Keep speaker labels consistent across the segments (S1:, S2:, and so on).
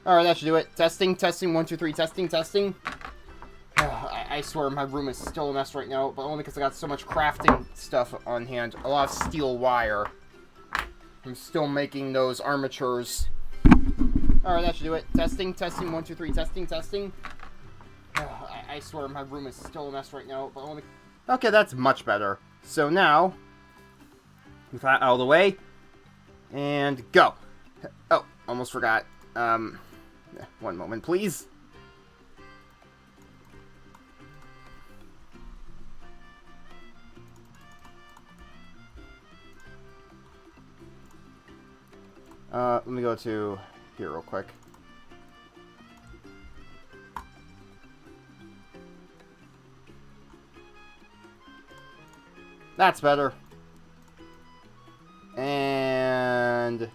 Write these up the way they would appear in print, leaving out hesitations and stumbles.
S1: Alright, that should do it. Testing, testing, 1, 2, 3, testing, testing. I swear my room is still a mess right now, but only because I got so much crafting stuff on hand. A lot of steel wire. I'm still making those armatures. Alright, that should do it. Testing, testing, 1, 2, 3, testing, testing. I swear my room is still a mess right now, but only... Okay, that's much better. So now, with that out of the way, and go. Oh, almost forgot. One moment, please. Let me go to here real quick. That's better. And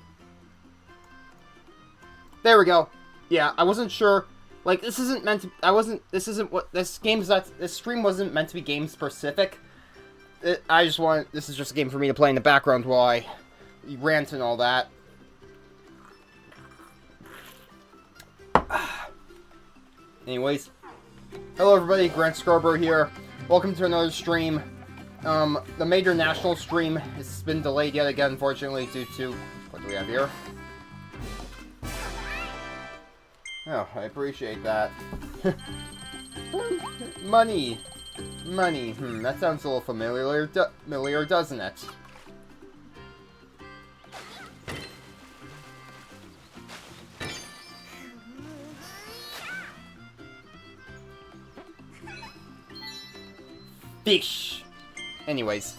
S1: there we go. Yeah, I wasn't sure. Like, this isn't meant to. This isn't what this stream wasn't meant to be game specific. This is just a game for me to play in the background while I rant and all that. Anyways, hello everybody, Grant Scarborough here. Welcome to another stream. The major national stream has been delayed yet again, unfortunately, due to... What do we have here? Oh, I appreciate that. Money. Money. That sounds a little familiar, doesn't it? Fish. Anyways.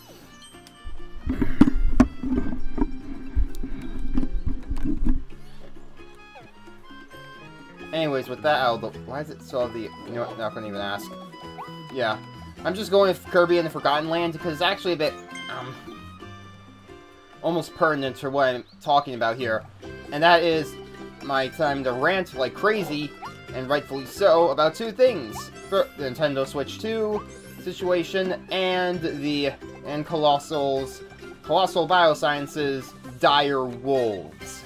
S1: Anyways, with that out of the... Why is it still the... You know what? Not gonna even ask. Yeah. I'm just going with Kirby and the Forgotten Land because it's actually a bit... almost pertinent to what I'm talking about here. And that is my time to rant like crazy, and rightfully so, about two things. For the Nintendo Switch 2 situation and Colossal Biosciences Dire Wolves.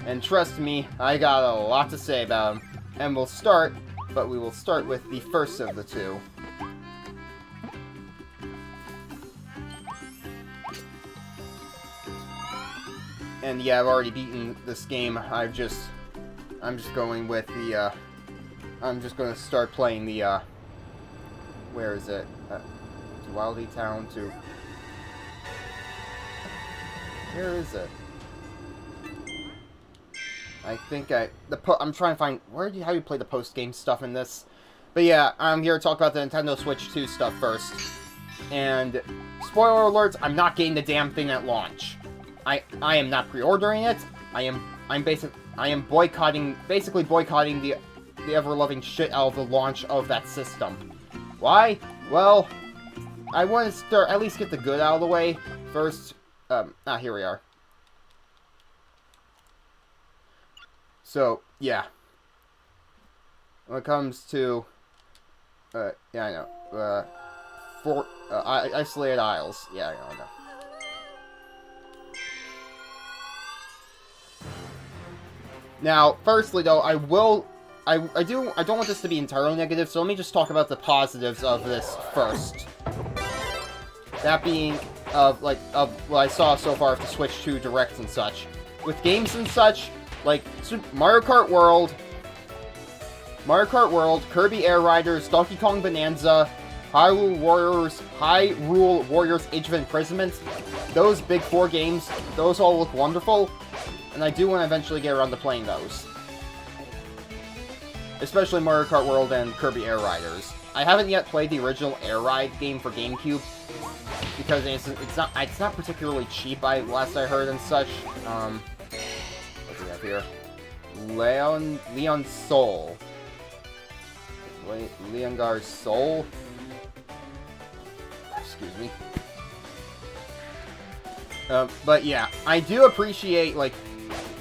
S1: And trust me, I got a lot to say about them. And we will start with the first of the two. And yeah, I've already beaten this game. I'm just going with the, I'm just going to start playing the, where is it? To Wildy Town to... Where is it? I think I'm trying to find... How do you play the post-game stuff in this? But yeah, I'm here to talk about the Nintendo Switch 2 stuff first. And, spoiler alerts, I'm not getting the damn thing at launch. I am not pre-ordering it. I am basically boycotting the ever-loving shit out of the launch of that system. Why? Well, I want to at least get the good out of the way first. Here we are. So, yeah. When it comes to, yeah, I know, Isolated Isles. Yeah, I know. Now, firstly, though, I don't want this to be entirely negative, so let me just talk about the positives of this first. That being, of what I saw so far of the Switch 2 Direct and such. With games and such, like Mario Kart World, Kirby Air Riders, Donkey Kong Bonanza, Hyrule Warriors Age of Imprisonment, those big four games, those all look wonderful, and I do want to eventually get around to playing those. Especially Mario Kart World and Kirby Air Riders. I haven't yet played the original Air Ride game for GameCube, because it's not particularly cheap, last I heard and such. What do we have here? Leon Soul. Leongar's Soul? Excuse me. But yeah, I do appreciate, like,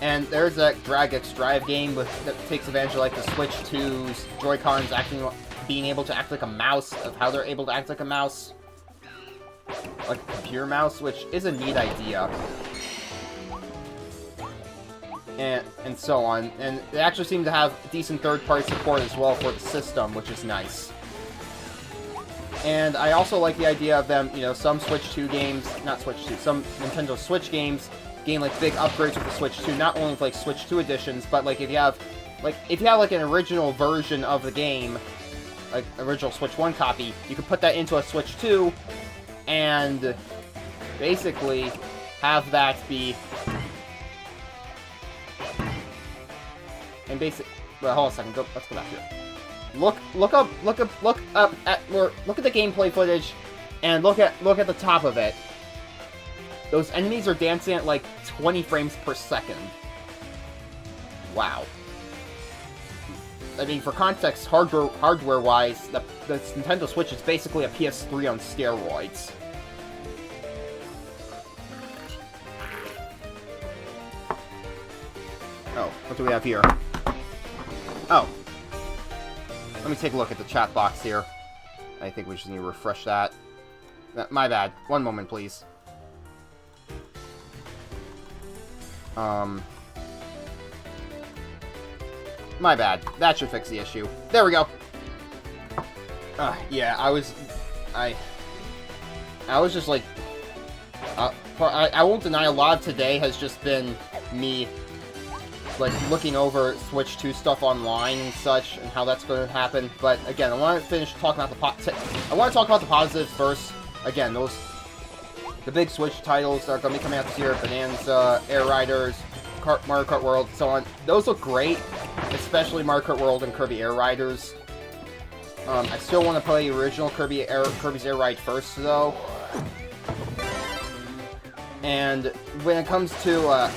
S1: and there's that Drag X Drive game that takes advantage of, like, the Switch 2's Joy-Cons being able to act like a mouse, of how they're able to act like a mouse. Like a computer mouse, which is a neat idea. and so on. And they actually seem to have decent third-party support as well for the system, which is nice. And I also like the idea of them, you know, some Switch 2 games, not Switch 2, some Nintendo Switch games gain, like, big upgrades with the Switch 2, not only with, like, Switch 2 editions, but, like, if you have, like, an original version of the game, like, original Switch 1 copy, you could put that into a Switch 2, and basically have that be... And basic... Well, hold on a second, let's go back here. Look at the gameplay footage, and look at the top of it. Those enemies are dancing at like 20 frames per second. Wow. I mean, for context, hardware-wise, the Nintendo Switch is basically a PS3 on steroids. Oh, what do we have here? Oh. Let me take a look at the chat box here. I think we just need to refresh that. My bad. One moment, please. My bad. That should fix the issue. There we go. Yeah, I was just like... I won't deny a lot of today has just been me, like, looking over Switch 2 stuff online and such, and how that's going to happen. But again, I want to finish talking about I want to talk about the positives first. Again, the big Switch titles that are going to be coming out this year: Bonanza, Air Riders, Mario Kart World, and so on. Those look great, especially Mario Kart World and Kirby Air Riders. I still want to play the original Kirby's Air Ride first, though. And when it comes to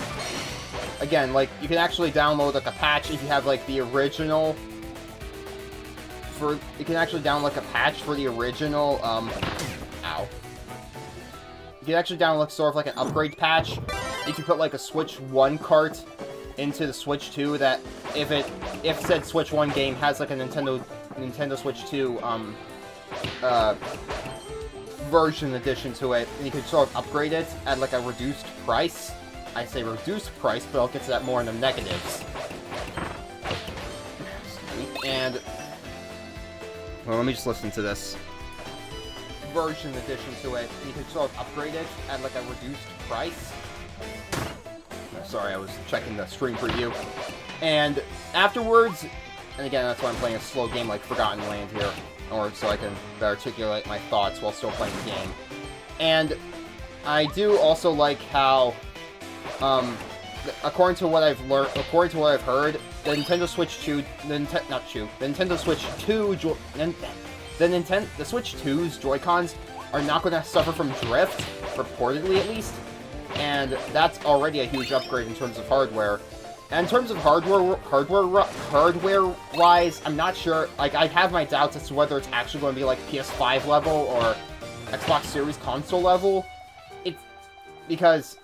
S1: again, like, you can actually download, like, a patch if you have, like, the original... You can actually download, like, a patch for the original, ow. You can actually download, sort of, like, an upgrade patch. You can put, like, a Switch 1 cart into the Switch 2 that, if said Switch 1 game has, like, a Nintendo Switch 2, version addition to it, and you can sort of upgrade it at, like, a reduced price. I say reduced price, but I'll get to that more in the negatives. And... well, let me just listen to this. Version addition to it, and you can sort of upgrade it at, like, a reduced price. Oh, sorry, I was checking the stream preview. And afterwards, and again, that's why I'm playing a slow game like Forgotten Land here, or so I can articulate my thoughts while still playing the game. And I do also like how... according to what I've heard, the Nintendo Switch 2, the Switch 2's Joy-Cons are not going to suffer from drift, reportedly at least, and that's already a huge upgrade in terms of hardware. And in terms of hardware-wise, I'm not sure. Like, I have my doubts as to whether it's actually going to be like PS5 level or Xbox Series console level. It's because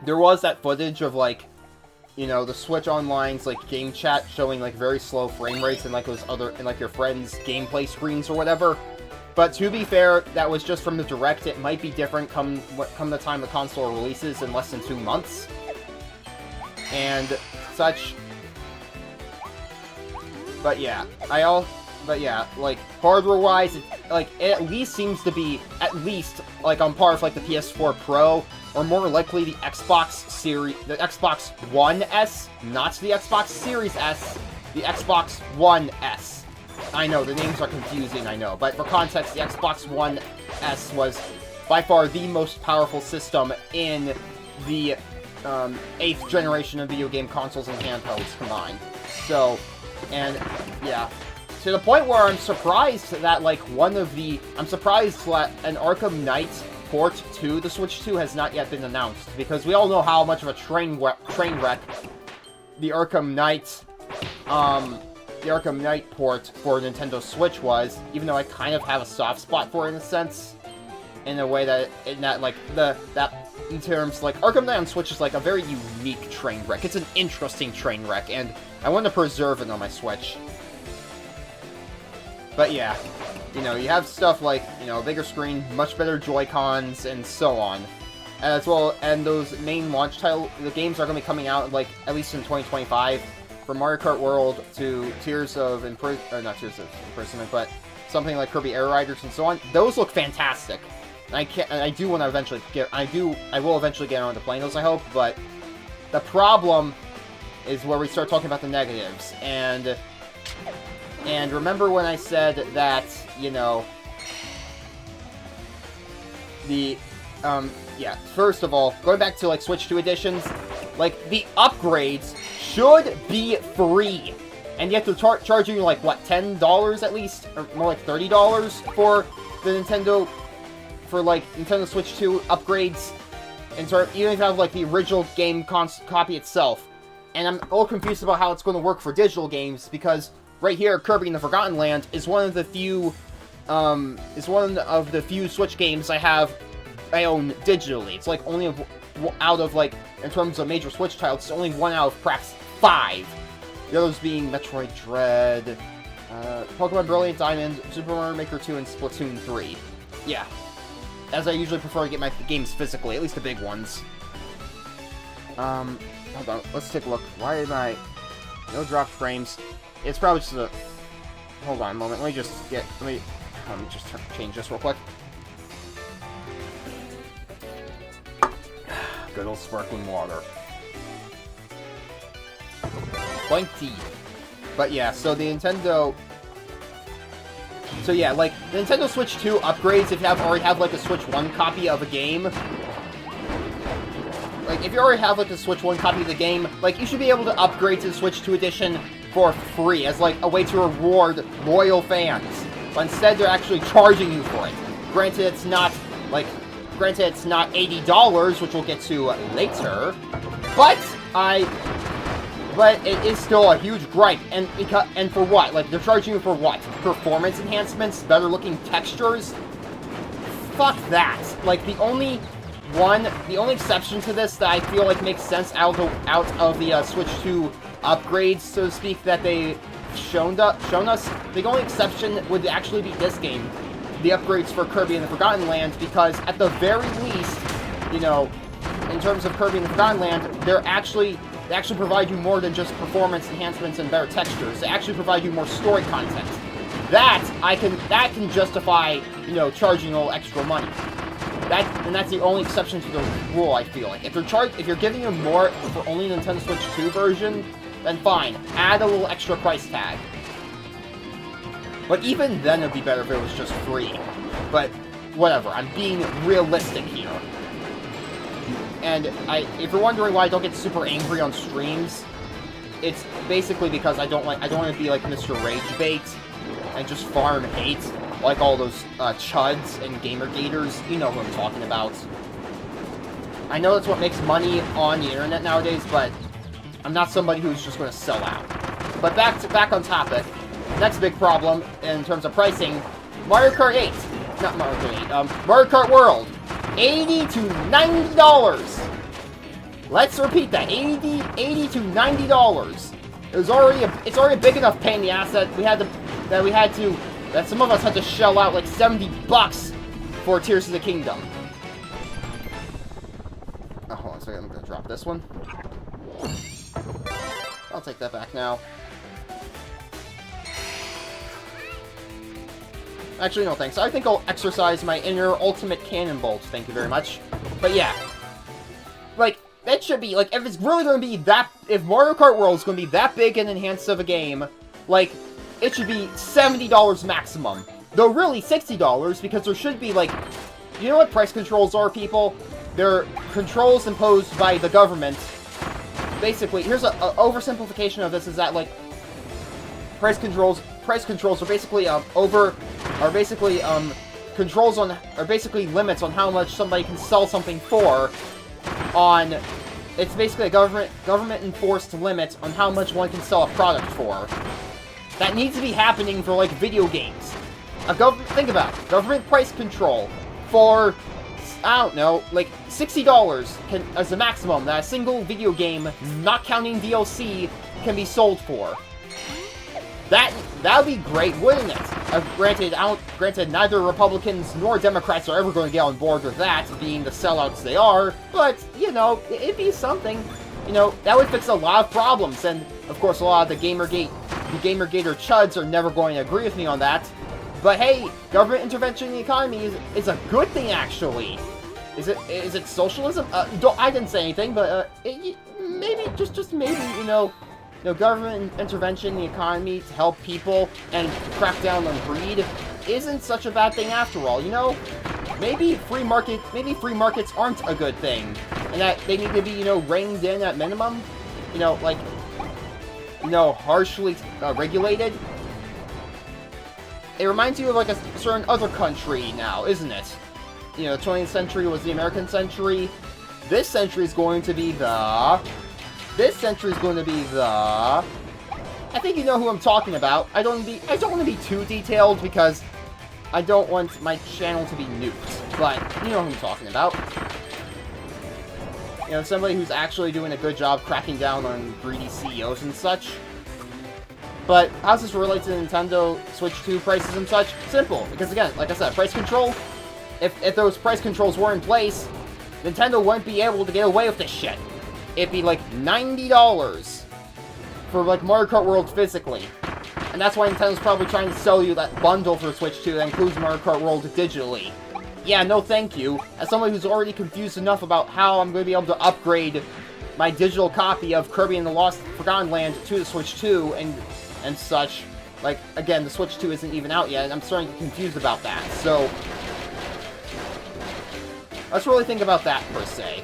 S1: there was that footage of, like, you know, the Switch Online's, like, game chat showing, like, very slow frame rates and, like, like, your friends' gameplay screens or whatever. But to be fair, that was just from the Direct. It might be different come the time the console releases in less than 2 months. And such. But yeah, like, hardware-wise, it at least seems to be, like, on par with, like, the PS4 Pro, or more likely the Xbox One S, not the Xbox Series S, the Xbox One S. I know, the names are confusing, I know, but for context, the Xbox One S was by far the most powerful system in the 8th generation of video game consoles and handhelds combined. So, and, yeah. To the point where I'm surprised that, like, I'm surprised that an Arkham Knight port to the Switch 2 has not yet been announced, because we all know how much of a train wreck the Arkham Knight port for Nintendo Switch was, even though I kind of have a soft spot for it in a sense, in a way that, in terms, like, Arkham Knight on Switch is, like, a very unique train wreck. It's an interesting train wreck, and I want to preserve it on my Switch. But yeah, you know, you have stuff like, you know, a bigger screen, much better Joy-Cons, and so on. as well, and those main launch title, the games are going to be coming out, like, at least in 2025, from Mario Kart World to Tears of not Tears of Imprisonment, but something like Kirby Air Riders and so on. Those look fantastic. I do want to eventually I will eventually get on to playing those, I hope, but the problem is where we start talking about the negatives, and remember when I said that, you know, yeah, first of all, going back to, like, Switch 2 editions, like, the upgrades should be free, and you have to charge you, like, what, $10 at least, or more like $30 for the Nintendo Switch 2 upgrades, and so even if you have, like, the original game copy itself. And I'm a little confused about how it's going to work for digital games, because right here, Kirby in the Forgotten Land is one of the few Switch games I own digitally. It's like only out of, like, in terms of major Switch titles, it's only one out of perhaps 5. The others being Metroid Dread, Pokemon Brilliant Diamond, Super Mario Maker 2, and Splatoon 3. Yeah. As I usually prefer to get my games physically, at least the big ones. Hold on, let's take a look. Why am I... No drop frames. It's probably just a... Hold on a moment, let me just change this real quick. Good old sparkling water. Blank tea. But yeah, so the Nintendo... So yeah, like, the Nintendo Switch 2 upgrades, if you already have, like, a Switch 1 copy of a game... Like, if you already have, like, a Switch 1 copy of the game, like, you should be able to upgrade to the Switch 2 edition for free, as, like, a way to reward loyal fans. But instead, they're actually charging you for it. Granted, it's not $80, which we'll get to later, but it is still a huge gripe, and for what? Like, they're charging you for what? Performance enhancements? Better looking textures? Fuck that. Like, the only exception to this that I feel like makes sense out of the Switch 2 upgrades, so to speak, that they've shown us, the only exception would actually be this game, the upgrades for Kirby in the Forgotten Land, because at the very least, you know, in terms of Kirby in the Forgotten Land, they actually provide you more than just performance enhancements and better textures. They actually provide you more story content. That can justify, you know, charging a little extra money. And that's the only exception to the rule, I feel like. If you're giving them more for only the Nintendo Switch 2 version, then fine. Add a little extra price tag. But even then, it'd be better if it was just free. But whatever, I'm being realistic here. And if you're wondering why I don't get super angry on streams, it's basically because I don't want to be like Mr. Ragebait and just farm hate. Like all those chuds and gamergaters, you know who I'm talking about. I know that's what makes money on the internet nowadays, but I'm not somebody who's just going to sell out. But back on topic. Next big problem in terms of pricing: Mario Kart 8, not Mario Kart 8, Mario Kart World, $80 to $90. Let's repeat that: $80 to $90. It's already a big enough pain in the ass that some of us had to shell out like $70 for Tears of the Kingdom. Oh, hold on a second, I'm gonna drop this one. I'll take that back now. Actually, no thanks. I think I'll exercise my inner ultimate cannon bolt, thank you very much. But yeah. Like, that should be, like, if it's really gonna be that, if Mario Kart World is gonna be that big and enhanced of a game, like, it should be $70 maximum. Though really $60, because there should be, like... You know what price controls are, people? They're controls imposed by the government. Basically, here's an oversimplification of this, is that, like... Price controls are basically, limits on how much somebody can sell something for on... It's basically a government-enforced limit on how much one can sell a product for. That needs to be happening for, like, video games. Think about it. Government price control for, I don't know, like, $60 as the maximum that a single video game, not counting DLC, can be sold for. That would be great, wouldn't it? Granted, neither Republicans nor Democrats are ever going to get on board with that, being the sellouts they are, but, you know, it'd be something. You know, that would fix a lot of problems, and, of course, a lot of the Gamergator chuds are never going to agree with me on that. But hey, government intervention in the economy is a good thing, actually. Is it socialism? I didn't say anything, but maybe, just maybe, you know, government intervention in the economy to help people and crack down on greed isn't such a bad thing after all, you know? Maybe free markets aren't a good thing, and that they need to be, you know, reined in at minimum, you know, like, you know, harshly regulated. It reminds you of, like, a certain other country now, isn't it? You know, the 20th century was the American century. This century is going to be the... I think you know who I'm talking about. I don't want to be too detailed because I don't want my channel to be nuked. But you know who I'm talking about. You know, somebody who's actually doing a good job cracking down on greedy CEOs and such. But how does this relate to Nintendo Switch 2 prices and such? Simple, because again, like I said, price control. If those price controls were in place, Nintendo wouldn't be able to get away with this shit. It'd be like $90 for like Mario Kart World physically. And that's why Nintendo's probably trying to sell you that bundle for Switch 2 that includes Mario Kart World digitally. Yeah, no thank you. As someone who's already confused enough about how I'm going to be able to upgrade my digital copy of Kirby and the Lost Forgotten Land to the Switch 2 and such, like, again, the Switch 2 isn't even out yet, and I'm starting to get confused about that, so... let's really think about that, per se.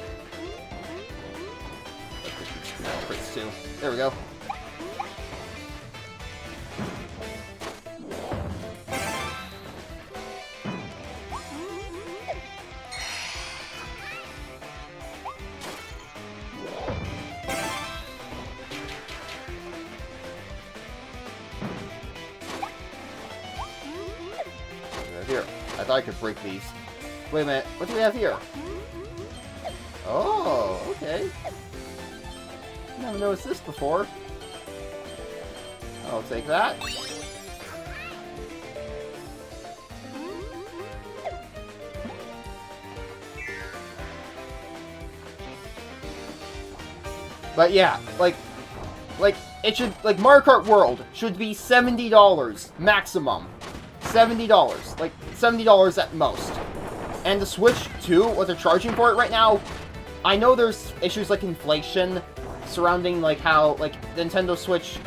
S1: There we go. Here, I thought I could break these. Wait a minute, what do we have here? Oh, okay. Never noticed this before. I'll take that. But yeah, like it should, like, Mario Kart World should be $70 maximum. $70, like $70 at most. And the Switch 2, what they're charging for it right now, I know there's issues like inflation surrounding, like, how, like, Nintendo Switch,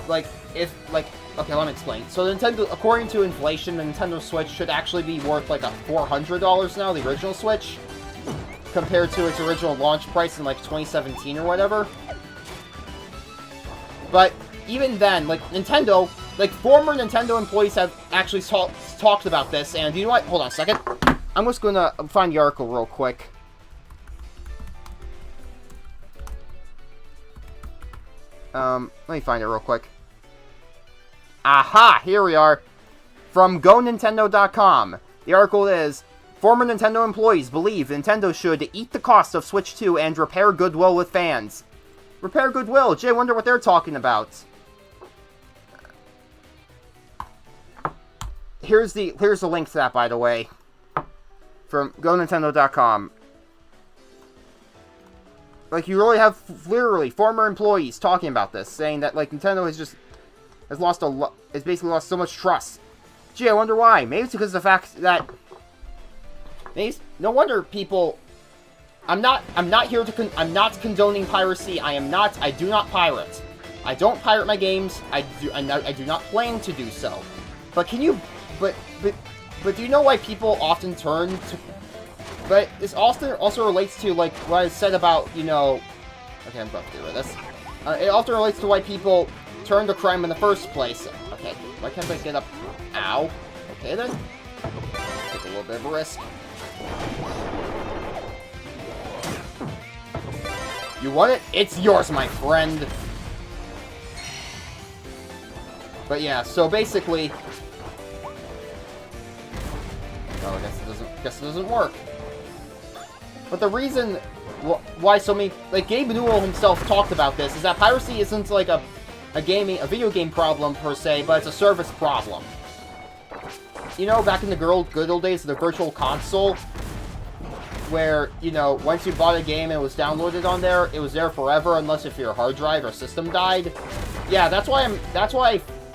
S1: like, if, like, okay, let me explain. So Nintendo, according to inflation, the Nintendo Switch should actually be worth, like, a $400 now, the original Switch, compared to its original launch price in, like, 2017 or whatever. But even then, like, Nintendo, like, former Nintendo employees have actually talked about this, and you know what? Hold on a second. I'm just gonna find the article real quick. Let me find it real quick. Aha! Here we are. From GoNintendo.com. The article is, former Nintendo employees believe Nintendo should eat the cost of Switch 2 and repair goodwill with fans. Repair goodwill? Gee, I wonder what they're talking about. Here's the link to that, by the way. From GoNintendo.com. Like, you really have, literally, former employees talking about this, saying that, like, Nintendo has lost has basically lost so much trust. Gee, I wonder why. Maybe it's because of the fact that, no wonder people, I'm not condoning piracy. I do not pirate. I don't pirate my games. I do not plan to do so. But can you, but do you know why people often turn to... But this also relates to, like, what I said about, you know... Okay, I'm about to do this. It also relates to why people turn to crime in the first place. Okay, why can't I get up? Ow. Okay, then. Take a little bit of a risk. You want it? It's yours, my friend! But yeah, so basically... Oh, I guess it doesn't work. But the reason why so many, like, Gabe Newell himself talked about this is that piracy isn't like a a video game problem per se, but it's a service problem. You know, back in the good old days of the Virtual Console, where, you know, once you bought a game and it was downloaded on there, it was there forever unless if your hard drive or system died. Yeah, that's why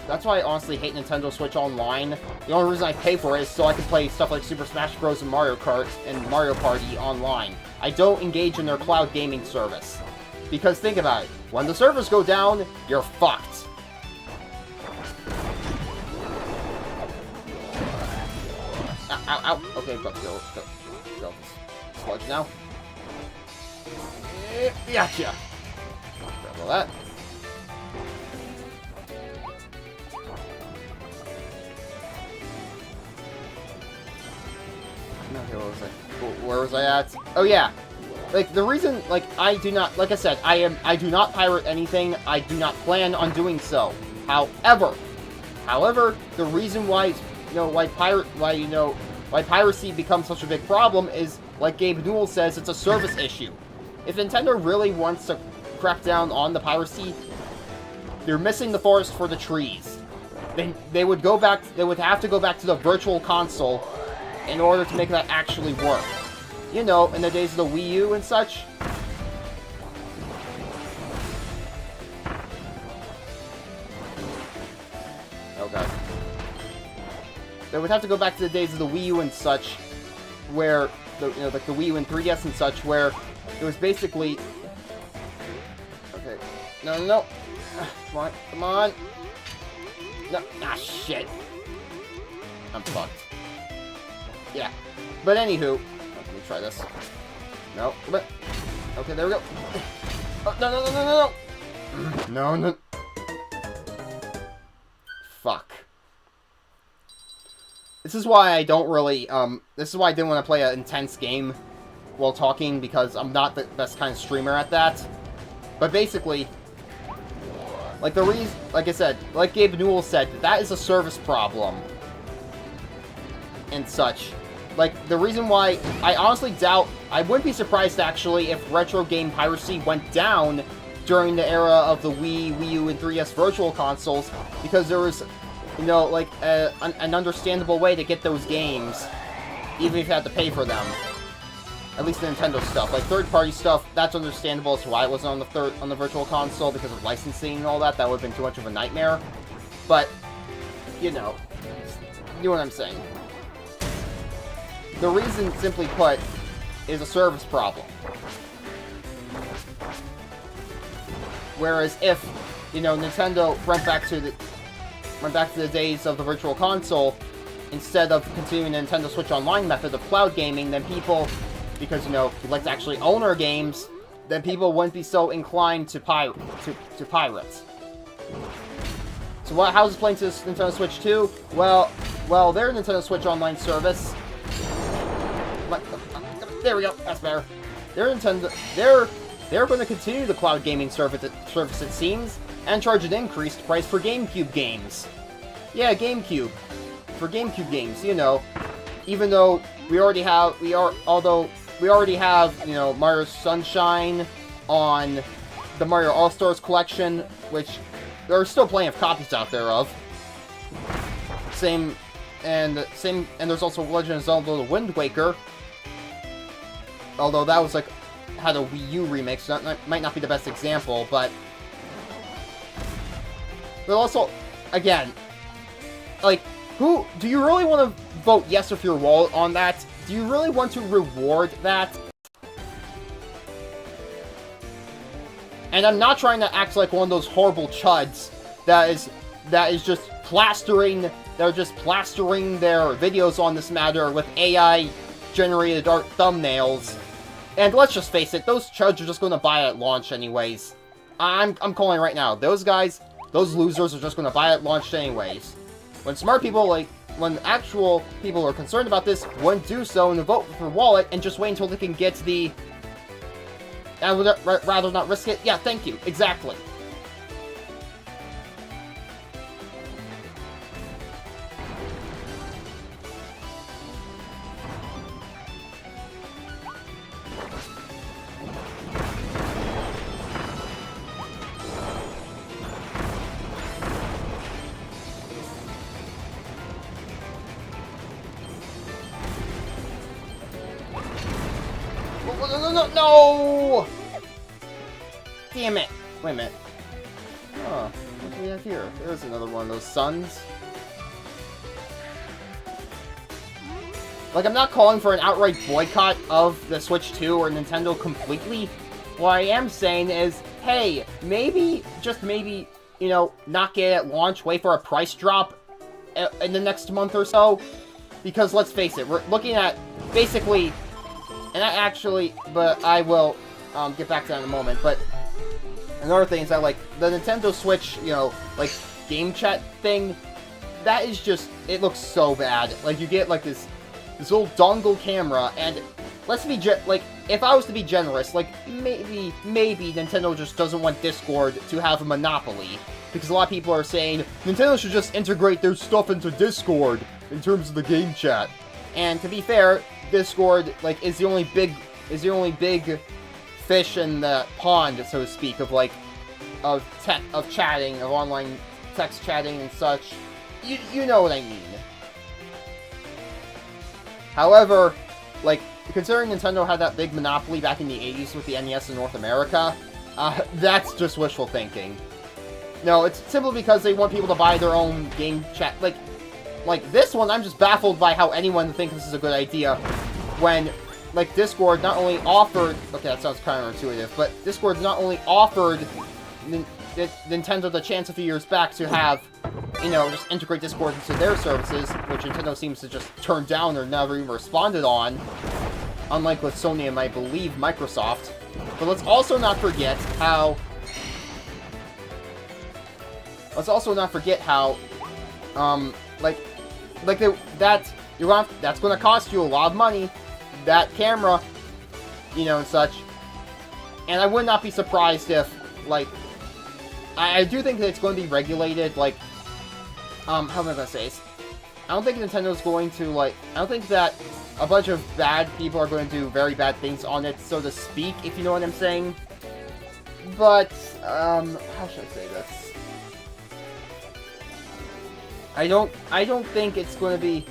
S1: I honestly hate Nintendo Switch Online. The only reason I pay for it is so I can play stuff like Super Smash Bros. And Mario Kart and Mario Party online. I don't engage in their cloud gaming service. Because think about it, when the servers go down, you're fucked. Ow, ow, ow. Okay, go. Sludge now. Gotcha. Grab all that. Where was I at? Oh yeah, like the reason, like I do not pirate anything. I do not plan on doing so. However, the reason why piracy becomes such a big problem is, like Gabe Newell says, it's a service issue. If Nintendo really wants to crack down on the piracy, they're missing the forest for the trees. They would have to go back to the Virtual Console in order to make that actually work. You know, in the days of the Wii U and such. Oh god. They would have to go back to the days of the Wii U and such, where, like the Wii U and 3DS and such, where it was basically... Okay. No. Come on. No. Ah, shit. I'm fucked. Yeah. But anywho, let me try this. No. But okay, there we go. Oh, no. No. Fuck. This is why I don't really, this is why I didn't want to play an intense game while talking, because I'm not the best kind of streamer at that. But basically, like the reason, like I said, like Gabe Newell said, that is a service problem. And such. Like, the reason why, I honestly doubt, I wouldn't be surprised actually if retro game piracy went down during the era of the Wii U, and 3DS Virtual Consoles, because there was, you know, like, an understandable way to get those games, even if you had to pay for them. At least the Nintendo stuff. Like, third-party stuff, that's understandable as to why it wasn't on the Virtual Console, because of licensing and all that. That would have been too much of a nightmare. But, you know what I'm saying. The reason, simply put, is a service problem. Whereas if, you know, Nintendo went back to the days of the Virtual Console, instead of continuing the Nintendo Switch Online method of cloud gaming, then people, because, you know, you'd like to actually own our games, then people wouldn't be so inclined to pirate. So how's it playing to Nintendo Switch 2? Well, their Nintendo Switch Online service... There we go. That's better. They're going to continue the cloud gaming service, it seems, and charge an increased price for GameCube games. Yeah, GameCube. For GameCube games, you know. Even though we already have, you know, Mario Sunshine on the Mario All-Stars collection, which there are still plenty of copies out there of. And there's also Legend of Zelda: The Wind Waker. Although that was like had a Wii U remix, so that might not be the best example, but also, again, like, do you really want to vote yes with your wallet on that? Do you really want to reward that? And I'm not trying to act like one of those horrible chuds that is just plastering their videos on this matter with AI generated art thumbnails. And let's just face it, those chuds are just going to buy it at launch anyways. I'm calling it right now. Those guys, those losers are just going to buy it at launch anyways. When actual people who are concerned about this wouldn't do so and vote for wallet and just wait until they can get the... I would rather not risk it. Yeah, thank you. Exactly. no! Damn it. Wait a minute. Oh, what do we have here? There's another one of those suns. Like, I'm not calling for an outright boycott of the Switch 2 or Nintendo completely. What I am saying is, hey, maybe, just maybe, you know, not get it at launch, wait for a price drop in the next month or so. Because, let's face it, we're looking at, basically, and I actually, but I will get back to that in a moment, but another thing is that, like, the Nintendo Switch, you know, like, game chat thing, that is just, it looks so bad. Like, you get, like, this little dongle camera, and let's be, like, if I was to be generous, like, maybe Nintendo just doesn't want Discord to have a monopoly. Because a lot of people are saying, Nintendo should just integrate their stuff into Discord in terms of the game chat. And to be fair, Discord, like, is the only big fish in the pond, so to speak, of, like, of chatting, of online text chatting and such. You know what I mean. However, like, considering Nintendo had that big monopoly back in the 80s with the NES in North America, that's just wishful thinking. No, it's simply because they want people to buy their own game chat. Like this one, I'm just baffled by how anyone thinks this is a good idea when, like, Discord not only offered... Okay, that sounds counterintuitive, but Discord not only offered Nintendo the chance a few years back to have, you know, just integrate Discord into their services, which Nintendo seems to just turn down or never even responded on, unlike with Sony and, I believe, Microsoft. But let's also not forget how... that's gonna cost you a lot of money, that camera, you know, and such. And I would not be surprised if, like, I do think that it's going to be regulated, like, how am I gonna say this? I don't think Nintendo's going to, like, I don't think that a bunch of bad people are going to do very bad things on it, so to speak, if you know what I'm saying. But, how should I say this? I don't think it's going to be...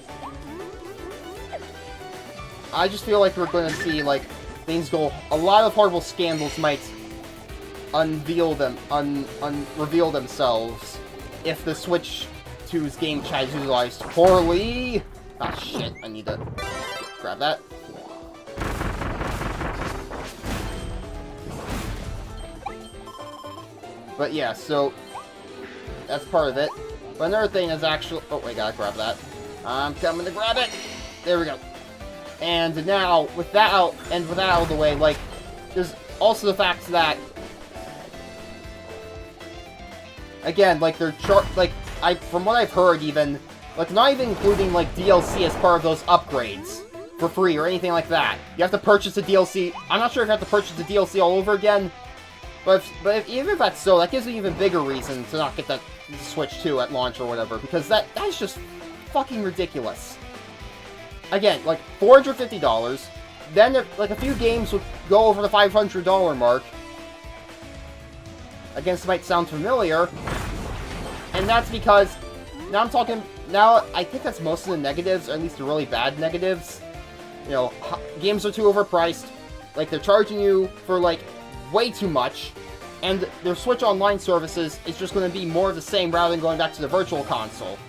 S1: I just feel like we're going to see, like, things go... A lot of horrible scandals might reveal themselves if the Switch 2's game chat is utilized poorly. Ah, shit, I need to grab that. But yeah, so that's part of it. But another thing is actually... Oh, I gotta grab that. I'm coming to grab it! There we go. And now, with that out of the way, like, there's also the fact that... Again, like, they're from what I've heard, even... Like, not even including, like, DLC as part of those upgrades for free or anything like that. You have to purchase the DLC... I'm not sure if you have to purchase the DLC all over again. But even if that's so, that gives me an even bigger reason to not get that Switch 2 at launch or whatever, because that's just fucking ridiculous. Again, like, $450, then, like, a few games would go over the $500 mark. Again, this might sound familiar, and that's because, now I think that's most of the negatives, or at least the really bad negatives. You know, games are too overpriced, like, they're charging you for, like, way too much, and their Switch Online services is just going to be more of the same rather than going back to the Virtual Console.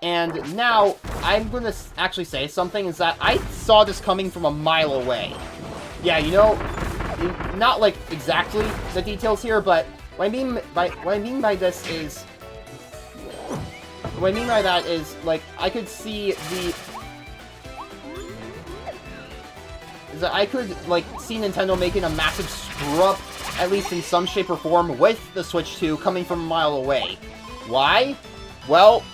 S1: And now, I'm going to actually say something, is that I saw this coming from a mile away. Yeah, you know, not like exactly the details here, but what I mean by that is, like, I could see I could, like, see Nintendo making a massive screw-up, at least in some shape or form, with the Switch 2 coming from a mile away. Why? Well,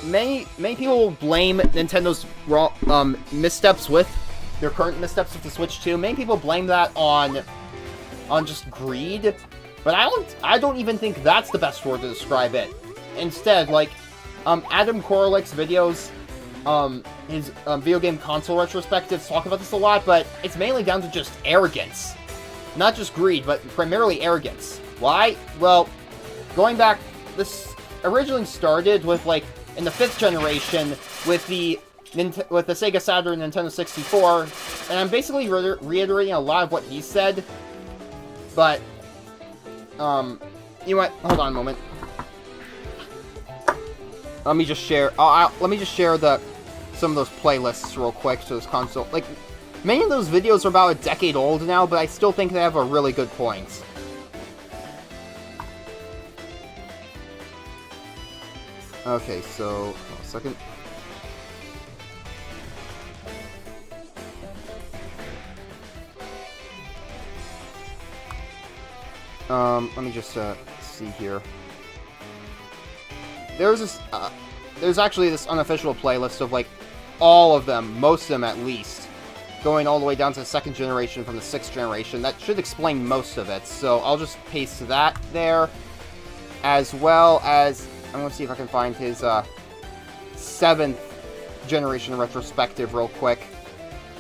S1: many people blame Nintendo's missteps with their current missteps with the Switch 2. Many people blame that on just greed, but I don't even think that's the best word to describe it. Instead, like, Adam Koralick's videos, his video game console retrospectives talk about this a lot, but it's mainly down to just arrogance. Not just greed, but primarily arrogance. Why? Well, going back, this originally started with, like, in the 5th generation, with the with the Sega Saturn and Nintendo 64, and I'm basically reiterating a lot of what he said, but, you know what, hold on a moment. Let me just share, let me just share some of those playlists real quick to this console. Like, many of those videos are about a decade old now, but I still think they have a really good point. Okay, so, hold on a second. Let me just, see here. There's actually this unofficial playlist of, like, all of them, most of them at least, going all the way down to the 2nd generation from the 6th generation. That should explain most of it, so I'll just paste that there, as well as, I'm gonna see if I can find his, 7th generation retrospective real quick.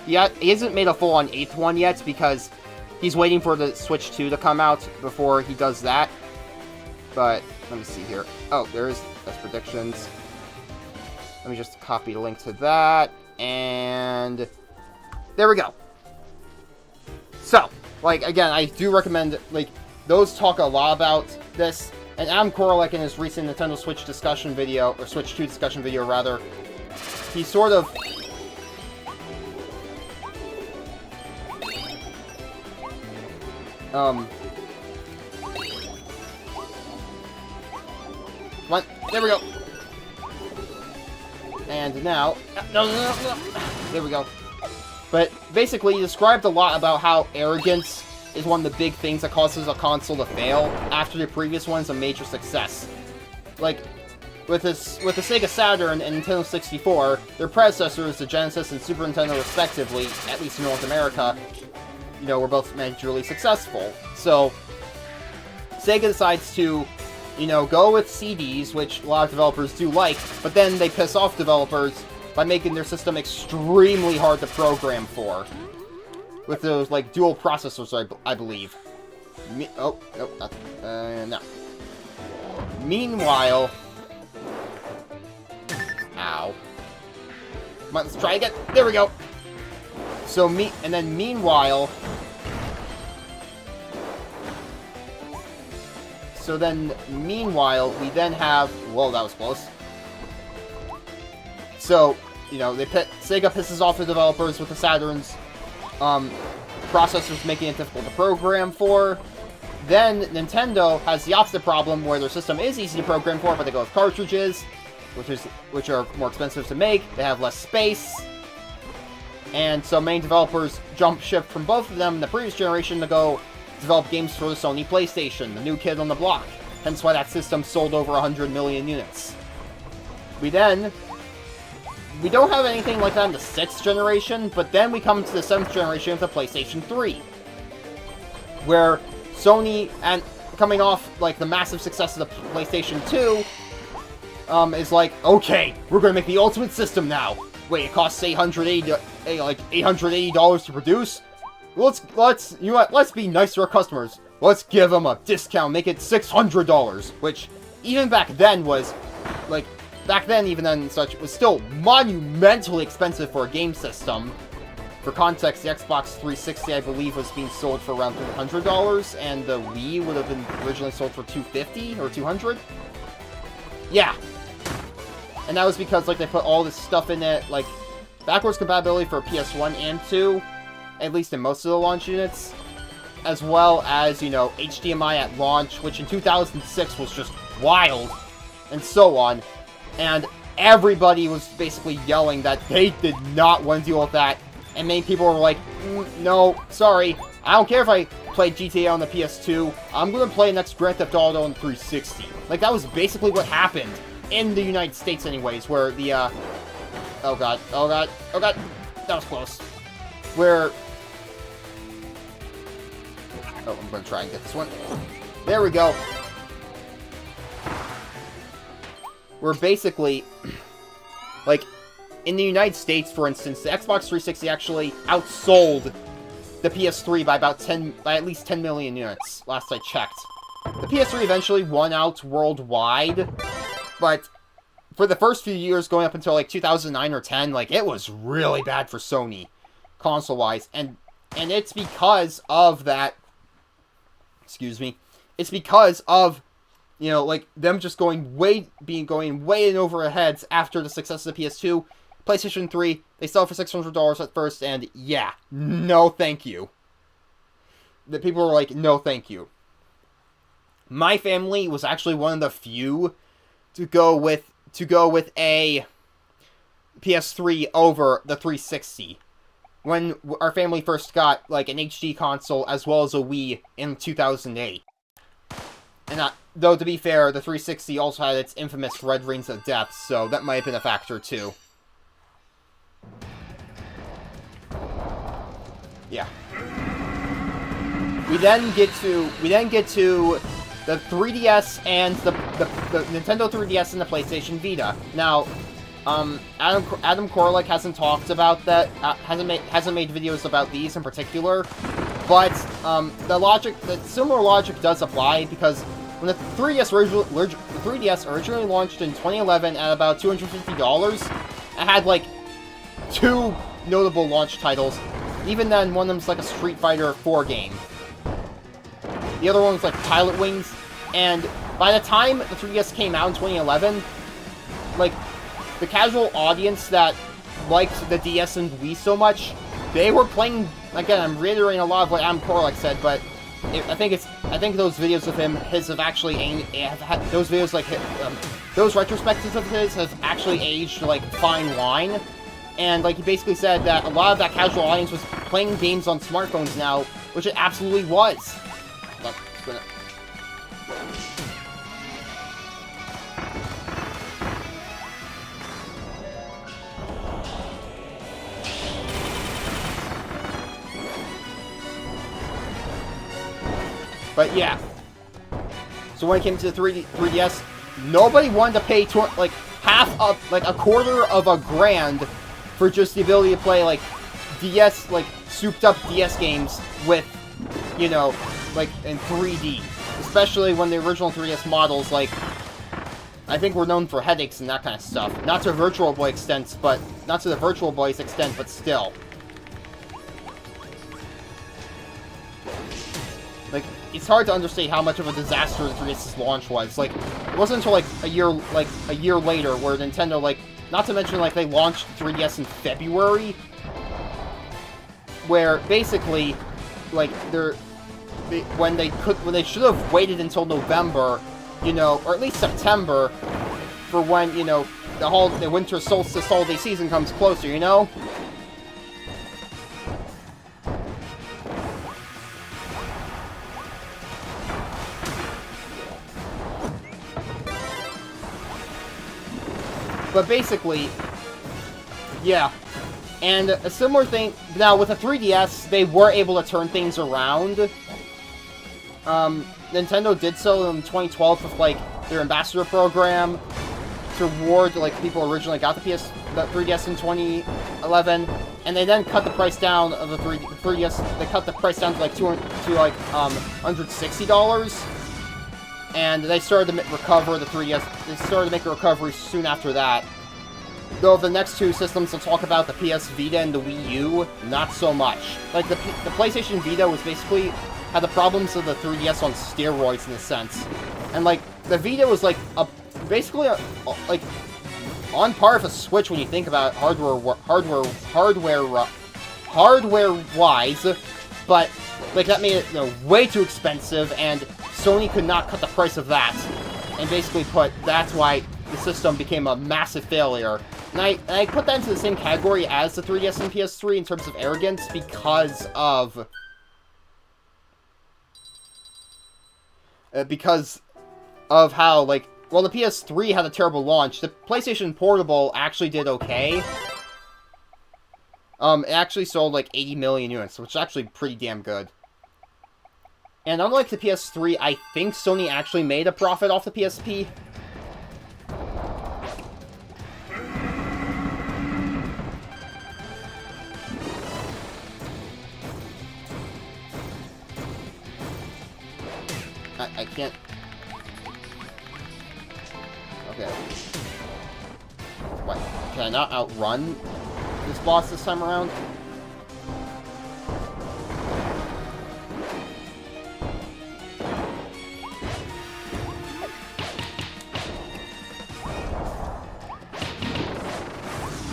S1: Yeah, he hasn't made a full-on 8th one yet, because he's waiting for the Switch 2 to come out before he does that. But, let me see here. Oh, there's predictions. Let me just copy the link to that, and there we go. So, like, again, I do recommend, like, those talk a lot about this, and Adam Korolek in his recent Nintendo Switch discussion video, or Switch 2 discussion video, rather, he sort of... What? There we go. And now... No. There we go. But basically, he described a lot about how arrogance is one of the big things that causes a console to fail after the previous one's a major success. Like, with the Sega Saturn and Nintendo 64, their predecessors, the Genesis and Super Nintendo respectively, at least in North America, you know, were both majorly successful. So, Sega decides to, you know, go with CDs, which a lot of developers do like, but then they piss off developers by making their system extremely hard to program for. With those, like, dual processors, I believe. No. Meanwhile... Ow. Come on, let's try again. There we go. So, meanwhile... So then, meanwhile, we then have... Whoa, that was close. So, you know, Sega pisses off the developers with the Saturn's processors, making it difficult to program for. Then, Nintendo has the opposite problem, where their system is easy to program for, but they go with cartridges, which are more expensive to make. They have less space. And so many developers jump ship from both of them in the previous generation to go develop games for the Sony PlayStation, the new kid on the block. Hence why that system sold over 100 million units. We don't have anything like that in the 6th generation, but then we come to the 7th generation with the PlayStation 3. Where Sony, and coming off, like, the massive success of the PlayStation 2, is like, okay, we're gonna make the ultimate system now. Wait, it costs $880 to produce? Let's you know what, let's be nice to our customers. Let's give them a discount, make it $600, which, even back then was, like, even then such, was still monumentally expensive for a game system. For context, the Xbox 360, I believe, was being sold for around $300, and the Wii would have been originally sold for $250 or $200. Yeah. And that was because, like, they put all this stuff in it, like, backwards compatibility for PS1 and 2, at least in most of the launch units, as well as, you know, HDMI at launch, which in 2006 was just wild, and so on. And everybody was basically yelling that they did not want to deal with that, and many people were like, no, sorry, I don't care if I play GTA on the PS2, I'm gonna play next Grand Theft Auto on 360. Like, that was basically what happened, in the United States anyways, where the, oh god, that was close. Where... Oh, I'm gonna try and get this one. There we go. Where basically, like, in the United States, for instance, the Xbox 360 actually outsold the PS3 by at least 10 million units, last I checked. The PS3 eventually won out worldwide, but for the first few years going up until, like, 2009 or 10, like, it was really bad for Sony, console-wise. And it's because of that, excuse me, it's because of, you know, like, them just going way in over our heads after the success of the PS2. PlayStation 3, they sell for $600 at first, and yeah, no thank you. The people were like, no thank you. My family was actually one of the few to go with a PS3 over the 360. When our family first got, like, an HD console as well as a Wii in 2008. And though, to be fair, the 360 also had its infamous Red Rings of Death, so that might have been a factor, too. Yeah. We then get to the 3DS and the Nintendo 3DS and the PlayStation Vita. Now, Adam Koralik hasn't talked about that, hasn't made videos about these in particular, but the similar logic does apply, because when the 3DS originally launched in 2011 at about $250, it had, like, 2 notable launch titles. Even then, one of them's like a Street Fighter 4 game. The other one was like Pilot Wings, and by the time the 3DS came out in 2011, like, the casual audience that liked the DS and Wii so much, they were playing, again, I'm reiterating a lot of what Adam Koralik said, but I think those videos of him, those videos, like, those retrospectives of his have actually aged, like, fine wine. And, like, he basically said that a lot of that casual audience was playing games on smartphones now, which it absolutely was. But yeah. So when it came to the 3DS, nobody wanted to pay like a quarter of a grand for just the ability to play, like, DS, like, souped up DS games with, you know, like, in 3D. Especially when the original 3DS models, like, I think were known for headaches and that kind of stuff. Not to the Virtual Boy's extent, but still. Like, it's hard to understate how much of a disaster the 3DS's launch was. Like, it wasn't until, like, a year later where Nintendo, like, not to mention, like, they launched 3DS in February, where basically, like, when they should have waited until November, you know, or at least September, for when, you know, the winter solstice holiday season comes closer, you know? But basically, yeah. And a similar thing, now with the 3DS, they were able to turn things around. Nintendo did so in 2012 with, like, their ambassador program to reward, like, people originally got the 3DS in 2011, and they then cut the price down of the 3DS. They cut the price down to like $160, and they started to recover the 3DS. They started to make a recovery soon after that. Though the next two systems to talk about, the PS Vita and the Wii U, not so much. Like, the PlayStation Vita was basically had the problems of the 3DS on steroids in a sense. And, like, the Vita was, like, basically like, on par with a Switch when you think about it, hardware-wise, but, like, that made it, you know, way too expensive, and Sony could not cut the price of that. And basically that's why the system became a massive failure. And I put that into the same category as the 3DS and PS3 in terms of arrogance because of how, like, well, the PS3 had a terrible launch. The PlayStation Portable actually did okay. It actually sold, like, 80 million units, which is actually pretty damn good. And unlike the PS3, I think Sony actually made a profit off the PSP. I can't... Okay. What? Can I not outrun this boss this time around?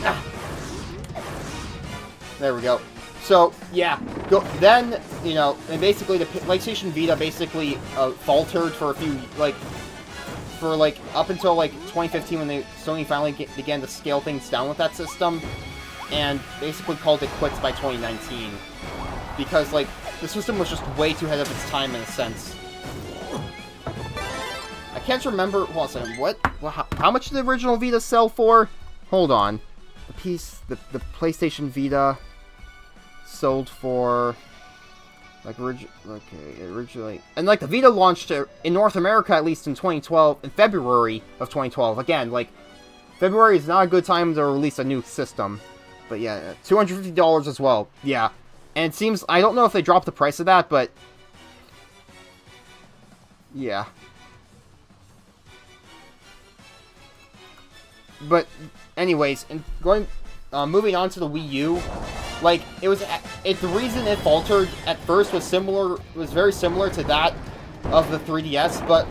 S1: Ah. There we go. So, yeah, then, you know, and basically the PlayStation Vita basically faltered for a few, like, up until, like, 2015 when Sony finally began to scale things down with that system, and basically called it quits by 2019. Because, like, the system was just way too ahead of its time in a sense. I can't remember, hold on a second, what? Well, how much did the original Vita sell for? Hold on. The PlayStation Vita sold for, like, originally, and, like, the Vita launched in North America, at least in 2012, in February of 2012. Again, like, February is not a good time to release a new system. But yeah, $250 as well. Yeah. And it seems, I don't know if they dropped the price of that, but yeah. But anyways, moving on to the Wii U, like, the reason it faltered at first was very similar to that of the 3DS, but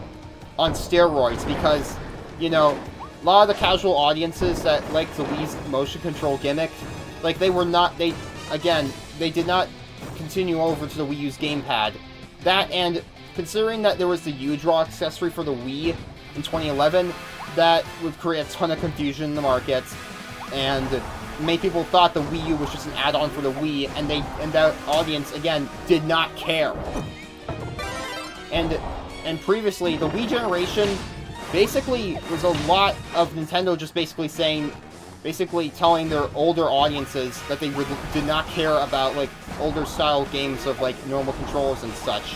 S1: on steroids, because, you know, a lot of the casual audiences that like the Wii's motion control gimmick, like, they did not continue over to the Wii U's gamepad. That, and considering that there was the U-Draw accessory for the Wii in 2011, that would create a ton of confusion in the market, and many people thought the Wii U was just an add-on for the Wii, and that audience, again, did not care. And previously, the Wii generation basically was a lot of Nintendo just basically telling their older audiences that they did not care about, like, older style games of, like, normal controllers and such.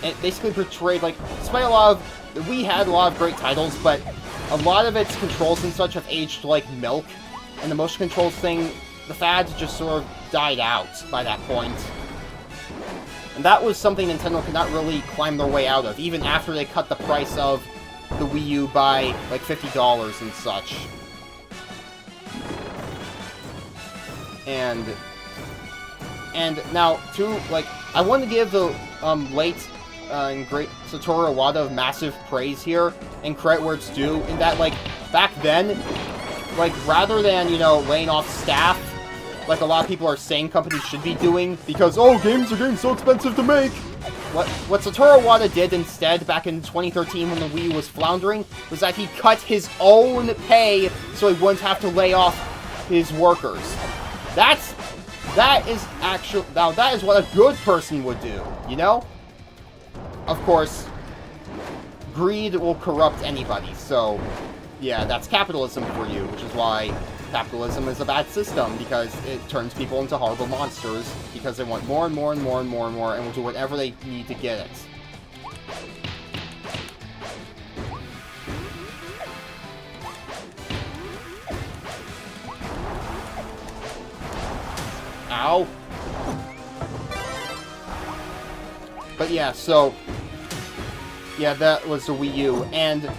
S1: And it basically portrayed, like, despite the Wii had a lot of great titles, but a lot of its controls and such have aged like milk. And the motion controls thing, the fads just sort of died out by that point. And that was something Nintendo could not really climb their way out of, even after they cut the price of the Wii U by, like, $50 and such. And now, too, like, I want to give the late and great Satoru Iwata massive praise here, and credit where it's due, in that, like, back then, like, rather than, you know, laying off staff, like a lot of people are saying companies should be doing, because, oh, games are getting so expensive to make! What Satoru Iwata did instead, back in 2013 when the Wii was floundering, was that he cut his own pay so he wouldn't have to lay off his workers. That is what a good person would do, you know? Of course, greed will corrupt anybody, so yeah, that's capitalism for you, which is why capitalism is a bad system, because it turns people into horrible monsters, because they want more and more and more and more and more, and will do whatever they need to get it. Ow. But yeah, so yeah, that was the Wii U, and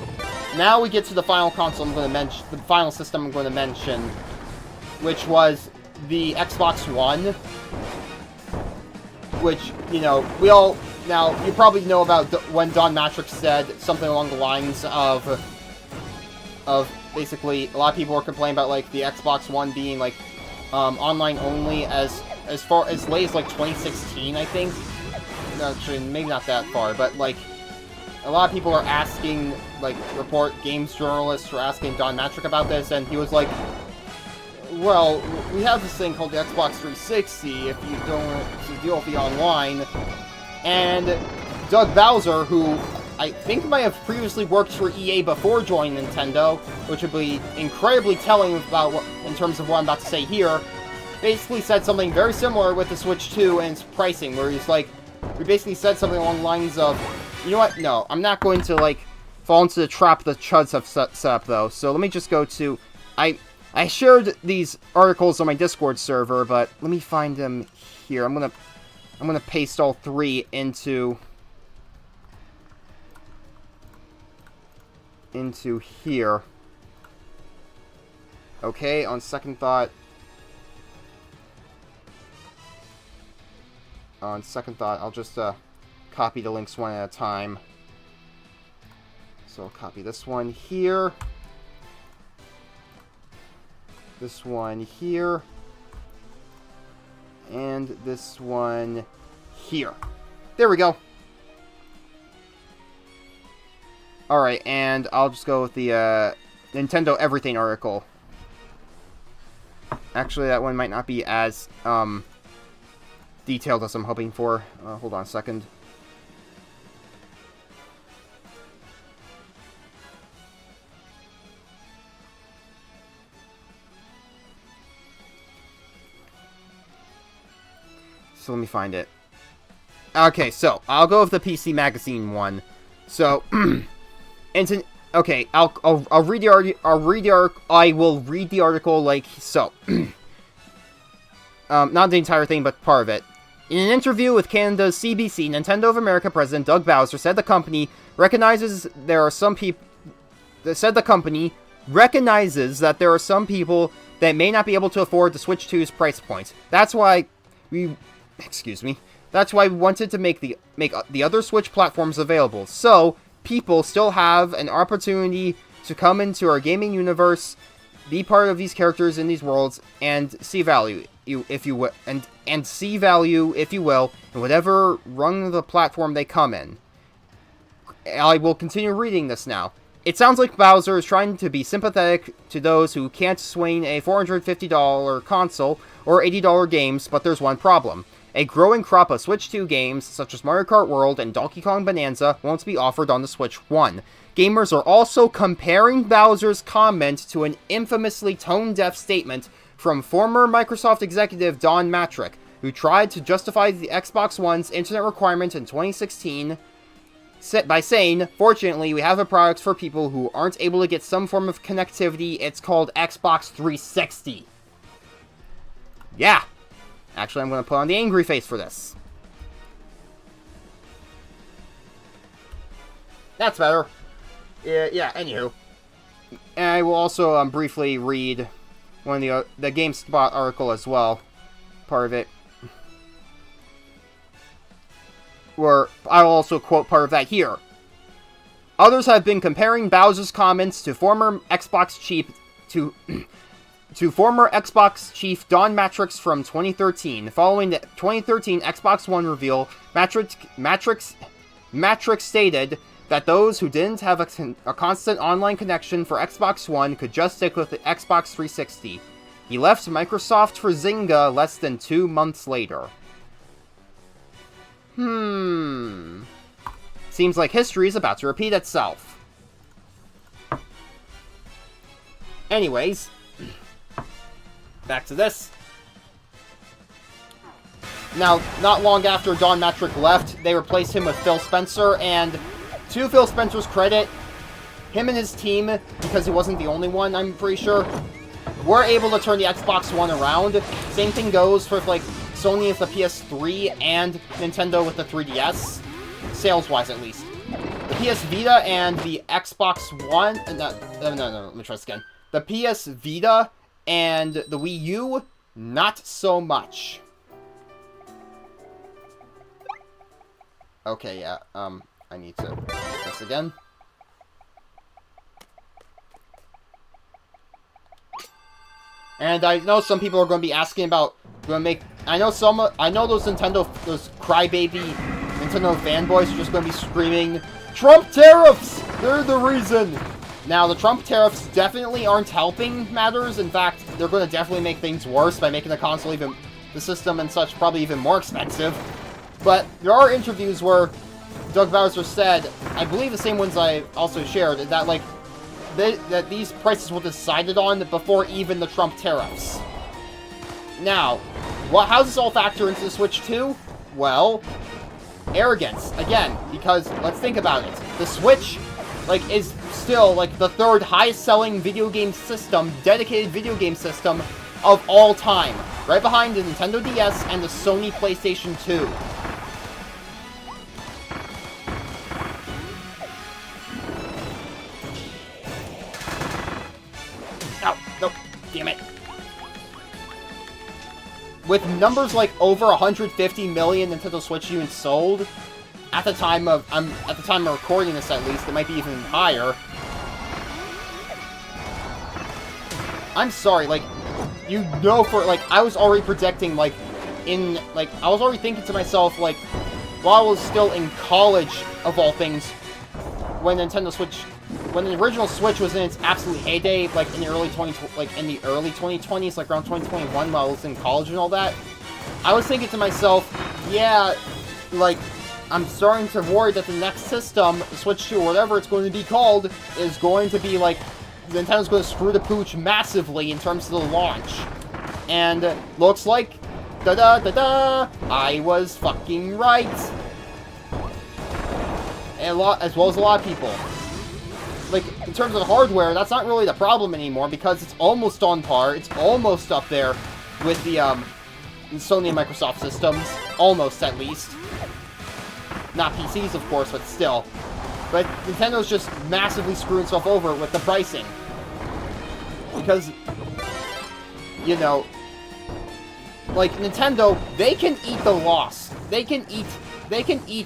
S1: now we get to the final console I'm going to mention, the final system I'm going to mention, which was the Xbox One, which, you know, now, you probably know about when Don Matrix said something along the lines of basically, a lot of people were complaining about, like, the Xbox One being, like, online only as far as late as, like, 2016, I think. Actually, maybe not that far, but, like, a lot of people are asking, like, games journalists were asking Don Matrick about this, and he was like, well, we have this thing called the Xbox 360 if you don't want to deal with the online. And Doug Bowser, who I think might have previously worked for EA before joining Nintendo, which would be incredibly telling about in terms of what I'm about to say here, basically said something very similar with the Switch 2 and its pricing, where he's like, we basically said something along the lines of, you know what, no, I'm not going to, like, fall into the trap the Chuds have set up, though, so let me just go to, I shared these articles on my Discord server, but let me find them here. I'm gonna paste all three into here. Okay, on second thought... I'll just copy the links one at a time. So I'll copy this one here. This one here. And this one here. There we go. Alright, and I'll just go with the Nintendo Everything article. Actually, that one might not be as detailed as I'm hoping for. Hold on a second. So let me find it. Okay, so I'll go with the PC Magazine one. So, okay, I'll read the I will read the article like so. Not the entire thing, but part of it. In an interview with Canada's CBC, Nintendo of America President Doug Bowser said the company recognizes there are some people that may not be able to afford the Switch 2's price point. That's why we wanted to make the other Switch platforms available, so people still have an opportunity to come into our gaming universe, be part of these characters in these worlds, and see value, if you will, and see value, if you will, in whatever rung of the platform they come in. I will continue reading this now. It sounds like Bowser is trying to be sympathetic to those who can't swing a $450 console or $80 games, but there's one problem. A growing crop of Switch 2 games, such as Mario Kart World and Donkey Kong Bonanza, won't be offered on the Switch 1. Gamers are also comparing Bowser's comment to an infamously tone-deaf statement from former Microsoft executive Don Matrick, who tried to justify the Xbox One's internet requirement in 2016 by saying, "Fortunately, we have a product for people who aren't able to get some form of connectivity. It's called Xbox 360. Yeah. Actually, I'm going to put on the angry face for this. That's better. Yeah, anywho. And I will also briefly read one of the GameSpot article as well. Part of it. Where I'll also quote part of that here. Others have been comparing Bowser's comments to former Xbox chief Don Matrix from 2013. Following the 2013 Xbox One reveal, Matrix stated that those who didn't have a constant online connection for Xbox One could just stick with the Xbox 360. He left Microsoft for Zynga less than 2 months later. Seems like history is about to repeat itself. Anyways, back to this. Now, not long after Don Matrick left, they replaced him with Phil Spencer, and to Phil Spencer's credit, him and his team, because he wasn't the only one, I'm pretty sure, were able to turn the Xbox One around. Same thing goes for, like, Sony with the PS3 and Nintendo with the 3DS, sales-wise at least. The PS Vita and the Xbox One... No, let me try this again. The PS Vita and the Wii U, not so much. Okay, yeah, I need to do this again. And I know some people are going to be asking about... I know those crybaby Nintendo fanboys are just going to be screaming, Trump tariffs! They're the reason! Now, the Trump tariffs definitely aren't helping matters. In fact, they're going to definitely make things worse by making the system and such probably even more expensive. But there are interviews where Doug Bowser said, I believe the same ones I also shared, that, like, that these prices were decided on before even the Trump tariffs. Now, how does this all factor into the Switch 2? Well, arrogance, again, because let's think about it. The Switch, like, is still, like, the third highest-selling video game system, dedicated video game system of all time, right behind the Nintendo DS and the Sony PlayStation 2. damn it. With numbers like over 150 million Nintendo Switch units sold, at the time of recording this at least, it might be even higher. I'm sorry, like, you know, for, like, I was already projecting, like, I was already thinking to myself, like, while I was still in college, of all things, when the original Switch was in its absolute heyday, like, in the early 2020s, like, around 2021, while I was in college and all that, I was thinking to myself, yeah, like, I'm starting to worry that the next system, the Switch 2, or whatever it's going to be called, is going to be, like, Nintendo's going to screw the pooch massively in terms of the launch. And looks like, da-da-da-da, I was fucking right. And as well as a lot of people. Like, in terms of the hardware, that's not really the problem anymore, because it's almost on par, it's almost up there with the, Sony and Microsoft systems. Almost, at least. Not PCs, of course, but still. But Nintendo's just massively screwing itself over with the pricing. Because, you know, like, Nintendo, they can eat the loss. They can eat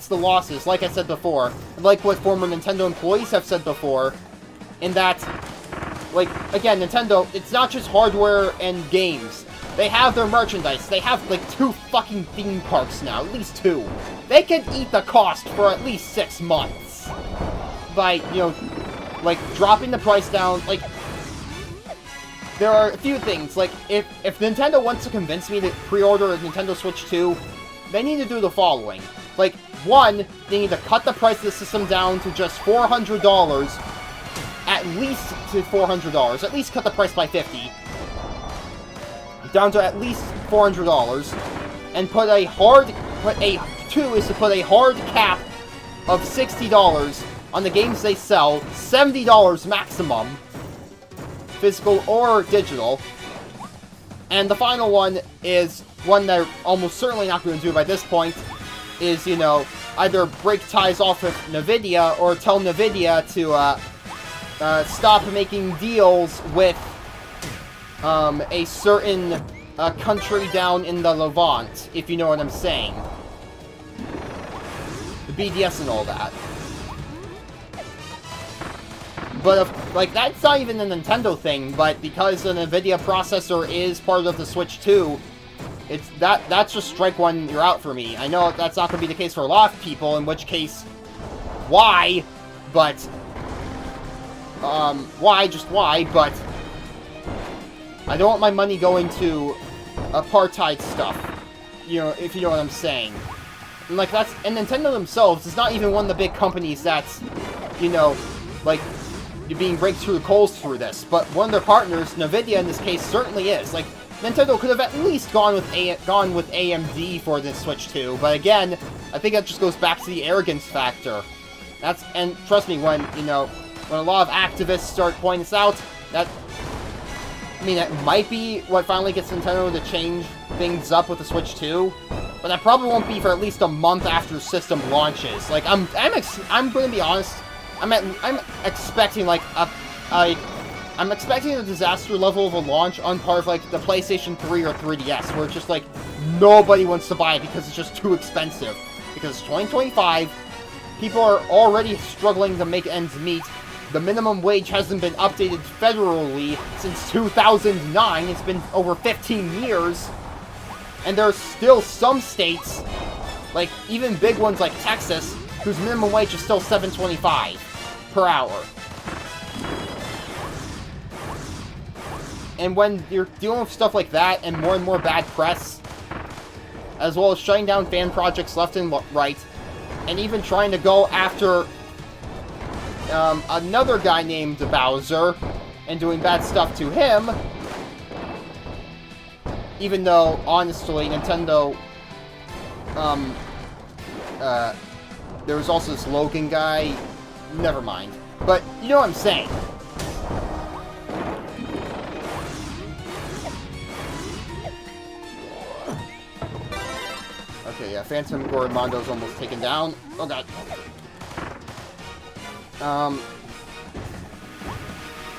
S1: the losses, like I said before. Like what former Nintendo employees have said before. In that, like, again, Nintendo, it's not just hardware and games. They have their merchandise. They have, like, 2 fucking theme parks now. At least 2. They can eat the cost for at least 6 months. By, you know, like, dropping the price down. Like, there are a few things. Like, if Nintendo wants to convince me to pre-order a Nintendo Switch 2, they need to do the following. Like, 1, they need to cut the price of the system down to just $400. At least to $400. At least cut the price by $50. Down to at least $400. And put a hard... 2 is to put a hard cap of $60 on the games they sell. $70 maximum. Physical or digital. And the final one is one they're almost certainly not going to do by this point. Is, you know, either break ties off with NVIDIA or tell NVIDIA to stop making deals with a certain country down in the Levant, if you know what I'm saying. The BDS and all that. But, like, that's not even a Nintendo thing, but because the NVIDIA processor is part of the Switch 2, that's just strike one, you're out for me. I know that's not going to be the case for a lot of people, in which case, why? But, just why, but I don't want my money going to apartheid stuff, you know, if you know what I'm saying. And, like, and Nintendo themselves is not even one of the big companies that's, you know, like, you're being raked through the coals through this, but one of their partners, NVIDIA in this case, certainly is. Like, Nintendo could have at least gone with AMD for this Switch 2, but again, I think that just goes back to the arrogance factor. And trust me, when, you know, when a lot of activists start pointing this out, that might be what finally gets Nintendo to change things up with the Switch 2, but that probably won't be for at least a month after the system launches. Like, I'm going to be honest, I'm expecting, like, I'm expecting a disaster level of a launch on par of, like, the PlayStation 3 or 3DS, where it's just, like, nobody wants to buy it because it's just too expensive. Because it's 2025, people are already struggling to make ends meet, the minimum wage hasn't been updated federally since 2009, it's been over 15 years, and there are still some states, like, even big ones like Texas, whose minimum wage is still $7.25 per hour. And when you're dealing with stuff like that, and more bad press, as well as shutting down fan projects left and right, and even trying to go after another guy named Bowser, and doing bad stuff to him, even though, honestly, Nintendo, there was also this Logan guy, never mind. But, you know what I'm saying. Okay, yeah, Phantom Gorimondo's almost taken down. Oh god.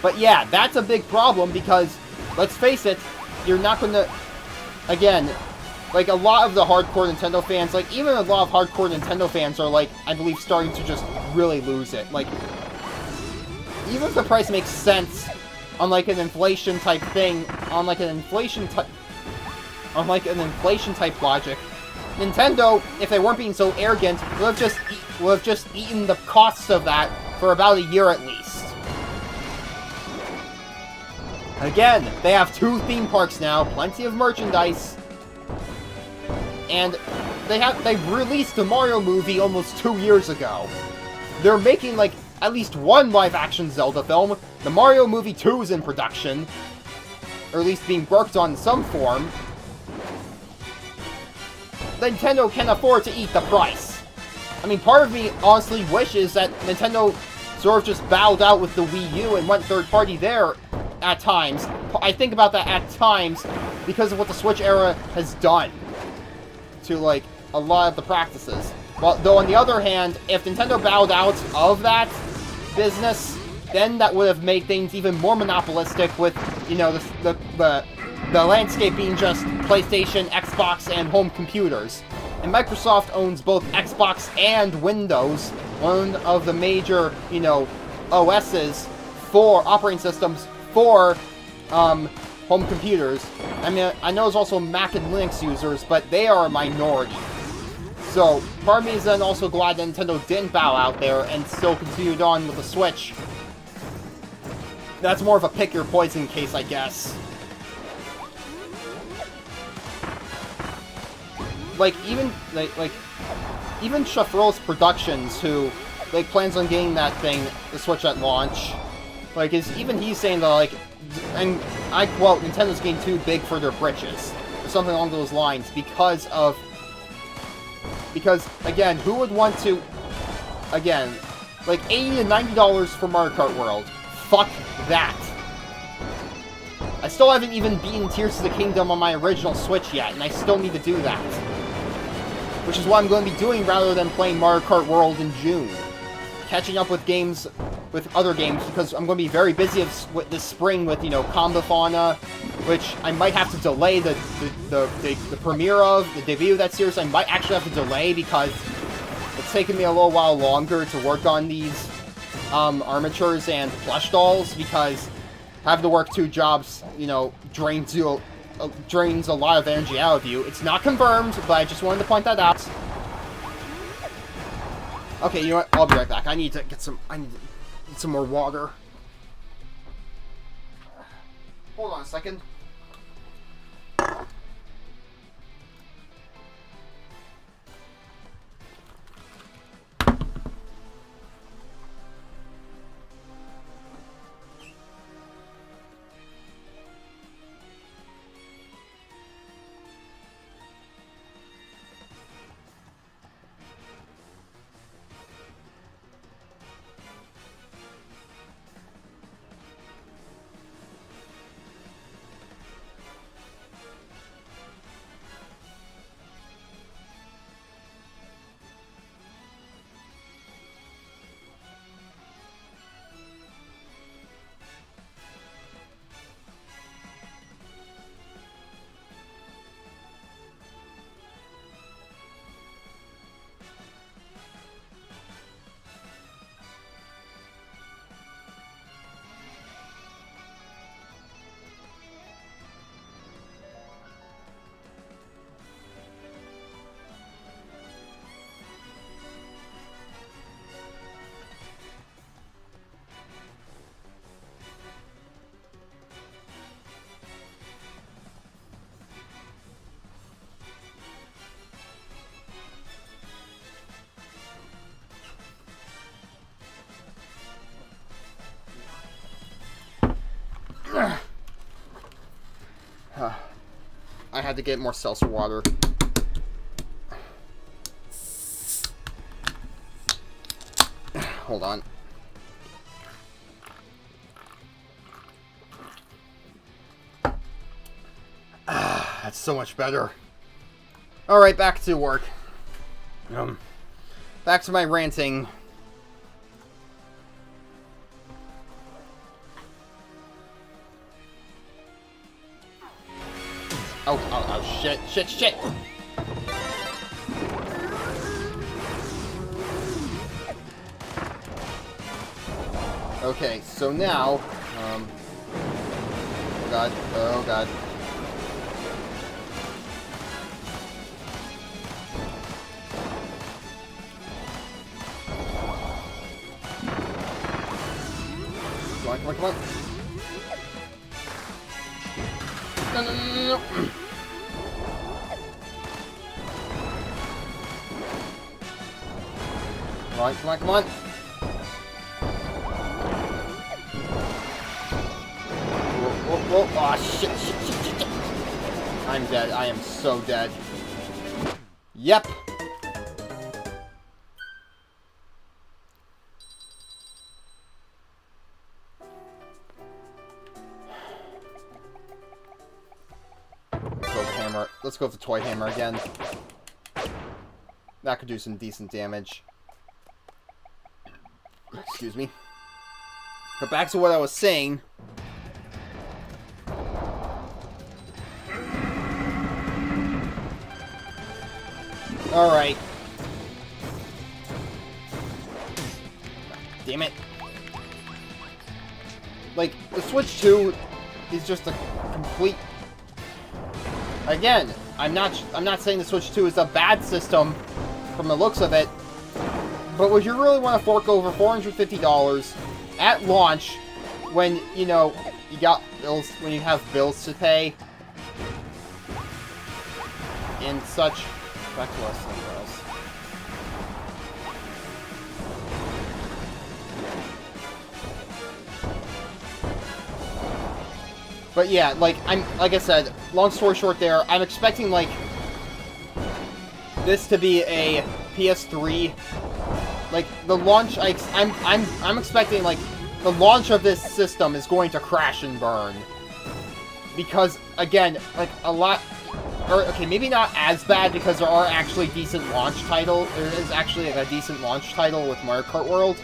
S1: But yeah, that's a big problem because let's face it, you're not gonna... Again, like, a lot of the hardcore Nintendo fans, like, even a lot of hardcore Nintendo fans are, like, I believe starting to just really lose it. Like, even if the price makes sense on, like, an inflation type thing, on, like, an inflation type logic, Nintendo, if they weren't being so arrogant, would have just eaten the costs of that for about a year at least. Again, they have 2 theme parks now, plenty of merchandise, and they released the Mario movie almost 2 years ago. They're making, like, at least 1 live-action Zelda film. The Mario movie 2 is in production, or at least being worked on in some form. Nintendo can afford to eat the price. I mean, part of me honestly wishes that Nintendo sort of just bowed out with the Wii U and went third-party there at times. I think about that at times because of what the Switch era has done to, like, a lot of the practices. Well, though on the other hand, if Nintendo bowed out of that business, then that would have made things even more monopolistic with, you know, the landscape being just PlayStation, Xbox, and home computers. And Microsoft owns both Xbox and Windows, one of the major, you know, OSs for operating systems for home computers. I mean, I know there's also Mac and Linux users, but they are a minority. So, part of me is then also glad that Nintendo didn't bow out there and still continued on with the Switch. That's more of a pick your poison case, I guess. Like, even Shafro's Productions, who, like, plans on getting that thing, the Switch at launch, like, even he's saying that, like, and I quote, Nintendo's getting too big for their britches, or something along those lines, because, again, who would want to, again, like, $80 to $90 for Mario Kart World? Fuck that. I still haven't even beaten Tears of the Kingdom on my original Switch yet, and I still need to do that. Which is what I'm going to be doing rather than playing Mario Kart World in June. Catching up with games, with other games, because I'm going to be very busy this spring with, you know, Combo Fauna, which I might have to delay the premiere of, the debut of that series. I might actually have to delay because it's taken me a little while longer to work on these armatures and plush dolls, because having to work 2 jobs, you know, drains a lot of energy out of you. It's not confirmed, but I just wanted to point that out. Okay, you know what? I'll be right back. I need to get some more water. Hold on a second. I had to get more seltzer water. Hold on. That's so much better. Alright, back to work. Back to my ranting. Oh, shit. Okay, so now, oh god. Come on. No. Come on. Whoa. Oh, shit. I'm dead. I am so dead. Yep. Let's go with the toy hammer again. That could do some decent damage. Excuse me. But back to what I was saying. Alright. Damn it. Like, the Switch 2 is just a complete... Again, I'm not saying the Switch 2 is a bad system from the looks of it, but would you really want to fork over $450 at launch when, you know, you got bills, when you have bills to pay and such? Back to us somewhere else. But yeah, like I said, long story short there, I'm expecting like this to be a PS3, like the launch, I'm expecting like the launch of this system is going to crash and burn. Because again, like a lot, or okay, maybe not as bad because there are actually decent launch titles. There is actually like a decent launch title with Mario Kart World.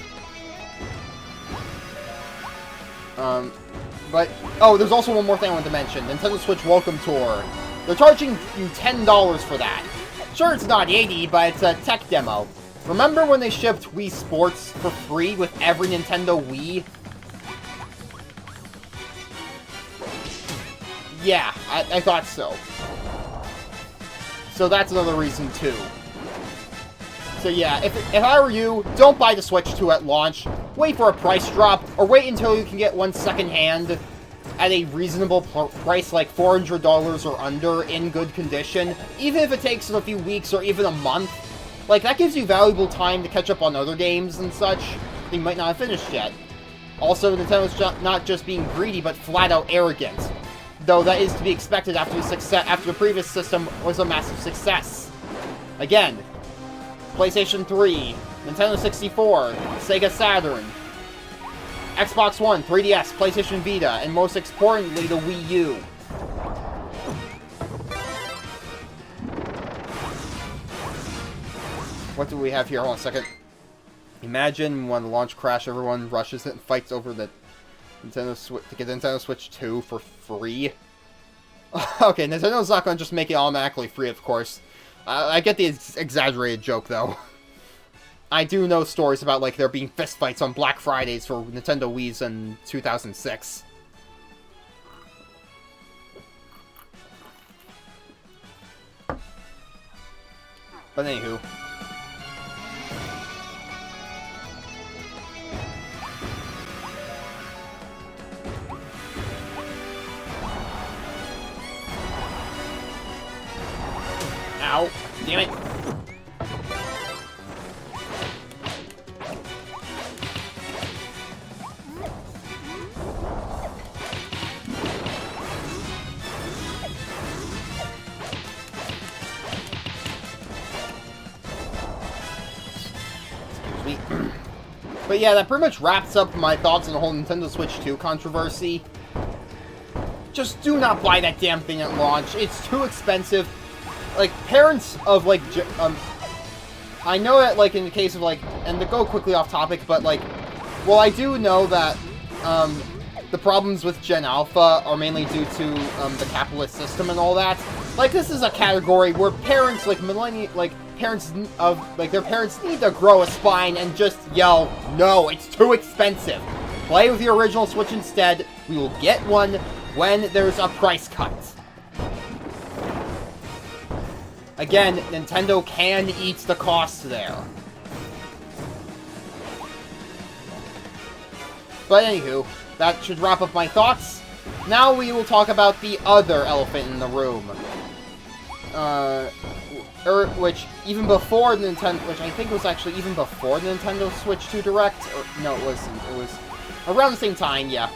S1: But, oh, there's also one more thing I wanted to mention. Nintendo Switch Welcome Tour. They're charging you $10 for that. Sure, it's not $80, but it's a tech demo. Remember when they shipped Wii Sports for free with every Nintendo Wii? Yeah, I thought so. So that's another reason, too. So yeah, if I were you, don't buy the Switch 2 at launch. Wait for a price drop, or wait until you can get one secondhand at a reasonable price, like $400 or under, in good condition. Even if it takes a few weeks or even a month. Like, that gives you valuable time to catch up on other games and such that you might not have finished yet. Also, Nintendo's not just being greedy, but flat-out arrogant. Though that is to be expected after the previous system was a massive success. Again, PlayStation 3, Nintendo 64, Sega Saturn, Xbox One, 3DS, PlayStation Vita, and most importantly, the Wii U. What do we have here? Hold on a second. Imagine when the launch crash, everyone rushes it and fights over the Nintendo Switch to get Nintendo Switch 2 for free. Okay, Nintendo's not going to just make it automatically free, of course. I get the exaggerated joke, though. I do know stories about, like, there being fistfights on Black Fridays for Nintendo Wii's in 2006. But anywho. Ow. Damn it. But yeah, that pretty much wraps up my thoughts on the whole Nintendo Switch 2 controversy. Just do not buy that damn thing at launch. It's too expensive. Like, parents of, like, I know that, like, in the case of, like, and to go quickly off topic, but, like, well, I do know that, the problems with Gen Alpha are mainly due to, the capitalist system and all that. like, this is a category where parents, like, parents of, like, their parents need to grow a spine and just yell, no, it's too expensive. Play with your original Switch instead. We will get one when there's a price cut. Again, Nintendo can eat the cost there. But anywho, that should wrap up my thoughts. Now we will talk about the other elephant in the room. Which, even before the Nintendo... Which I think was actually even before the Nintendo Switch 2 Direct. Or, no, it wasn't. It was around the same time, yeah.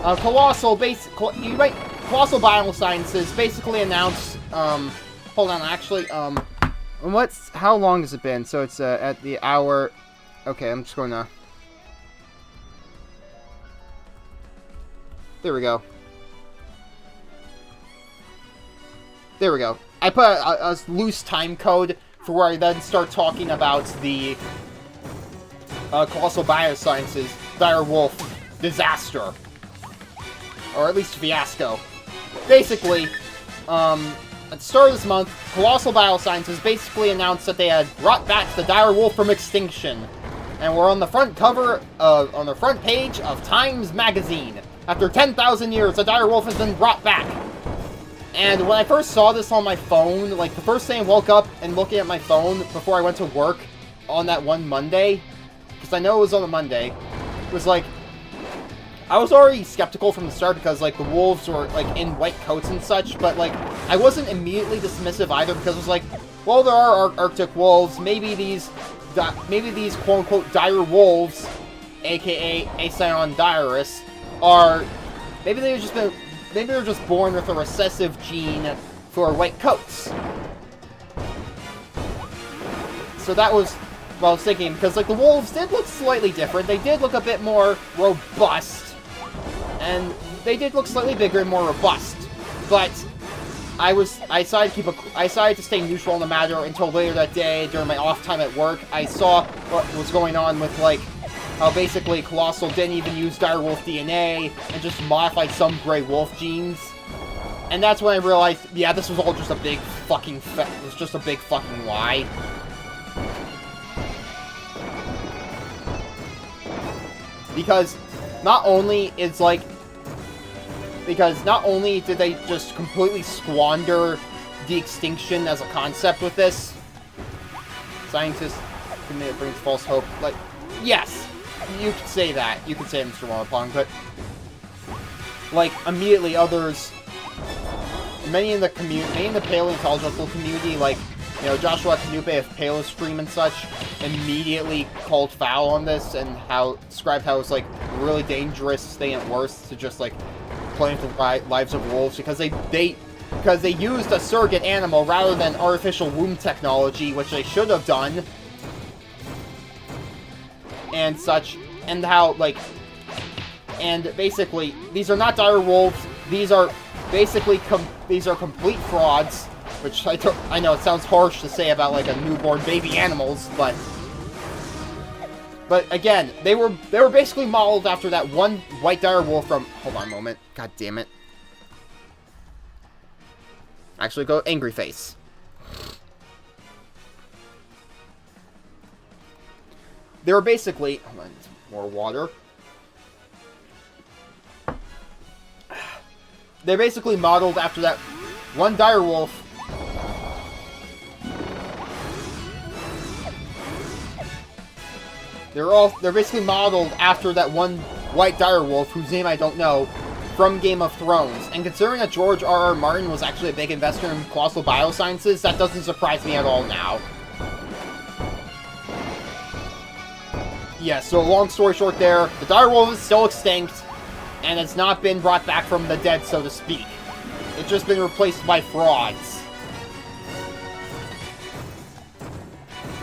S1: Colossal Biosciences basically announced... hold on, actually, how long has it been? So it's, at the hour... Okay, I'm just going to... There we go. There we go. I put a loose time code for where I then start talking about the Colossal Biosciences Dire Wolf disaster. Or at least fiasco. Basically, at the start of this month, Colossal Biosciences basically announced that they had brought back the Dire Wolf from extinction. And we're on the front cover, on the front page of Times Magazine. After 10,000 years, the Dire Wolf has been brought back. And when I first saw this on my phone, like, the first thing I woke up and looking at my phone before I went to work on that one Monday, because I know it was on a Monday, was like, I was already skeptical from the start because, like, the wolves were, like, in white coats and such, but, like, I wasn't immediately dismissive either because it was like, well, there are Arctic wolves, maybe these quote-unquote dire wolves, aka Asion Dirus, are, maybe they were just born with a recessive gene for white coats. So that was what I was thinking, because, like, the wolves did look slightly different. They did look a bit more robust, and they did look slightly bigger and more robust. But I decided to stay neutral on the matter until later that day during my off time at work. I saw what was going on with, like, how basically Colossal didn't even use direwolf DNA and just modified some gray wolf genes. And that's when I realized, yeah, this was all just a big fucking lie. Because not only did they just completely squander the extinction as a concept with this, scientists commit brings false hope. Like, yes, you could say that. You could say Mr. Wallapong, but like immediately others, many in the paleontological community, like, you know, Joshua Canupe of Palestream and such, immediately called foul on this and described how it's like a really dangerous thing at worst to just like play into the lives of wolves because they used a surrogate animal rather than artificial womb technology, which they should have done, and such, and how, like, and basically, these are not dire wolves, these are basically, these are complete frauds, which I know it sounds harsh to say about, like, a newborn baby animals, but again, they were basically modeled after that one white dire wolf from, hold on a moment, god damn it. Actually, go angry face. They were basically... Hold on, more water. They're basically modeled after that one dire wolf. They're basically modeled after that one white dire wolf, whose name I don't know, from Game of Thrones. And considering that George R.R. Martin was actually a big investor in Colossal Biosciences, that doesn't surprise me at all now. Yeah, so long story short there, the dire wolf is still extinct, and it's not been brought back from the dead, so to speak. It's just been replaced by frauds.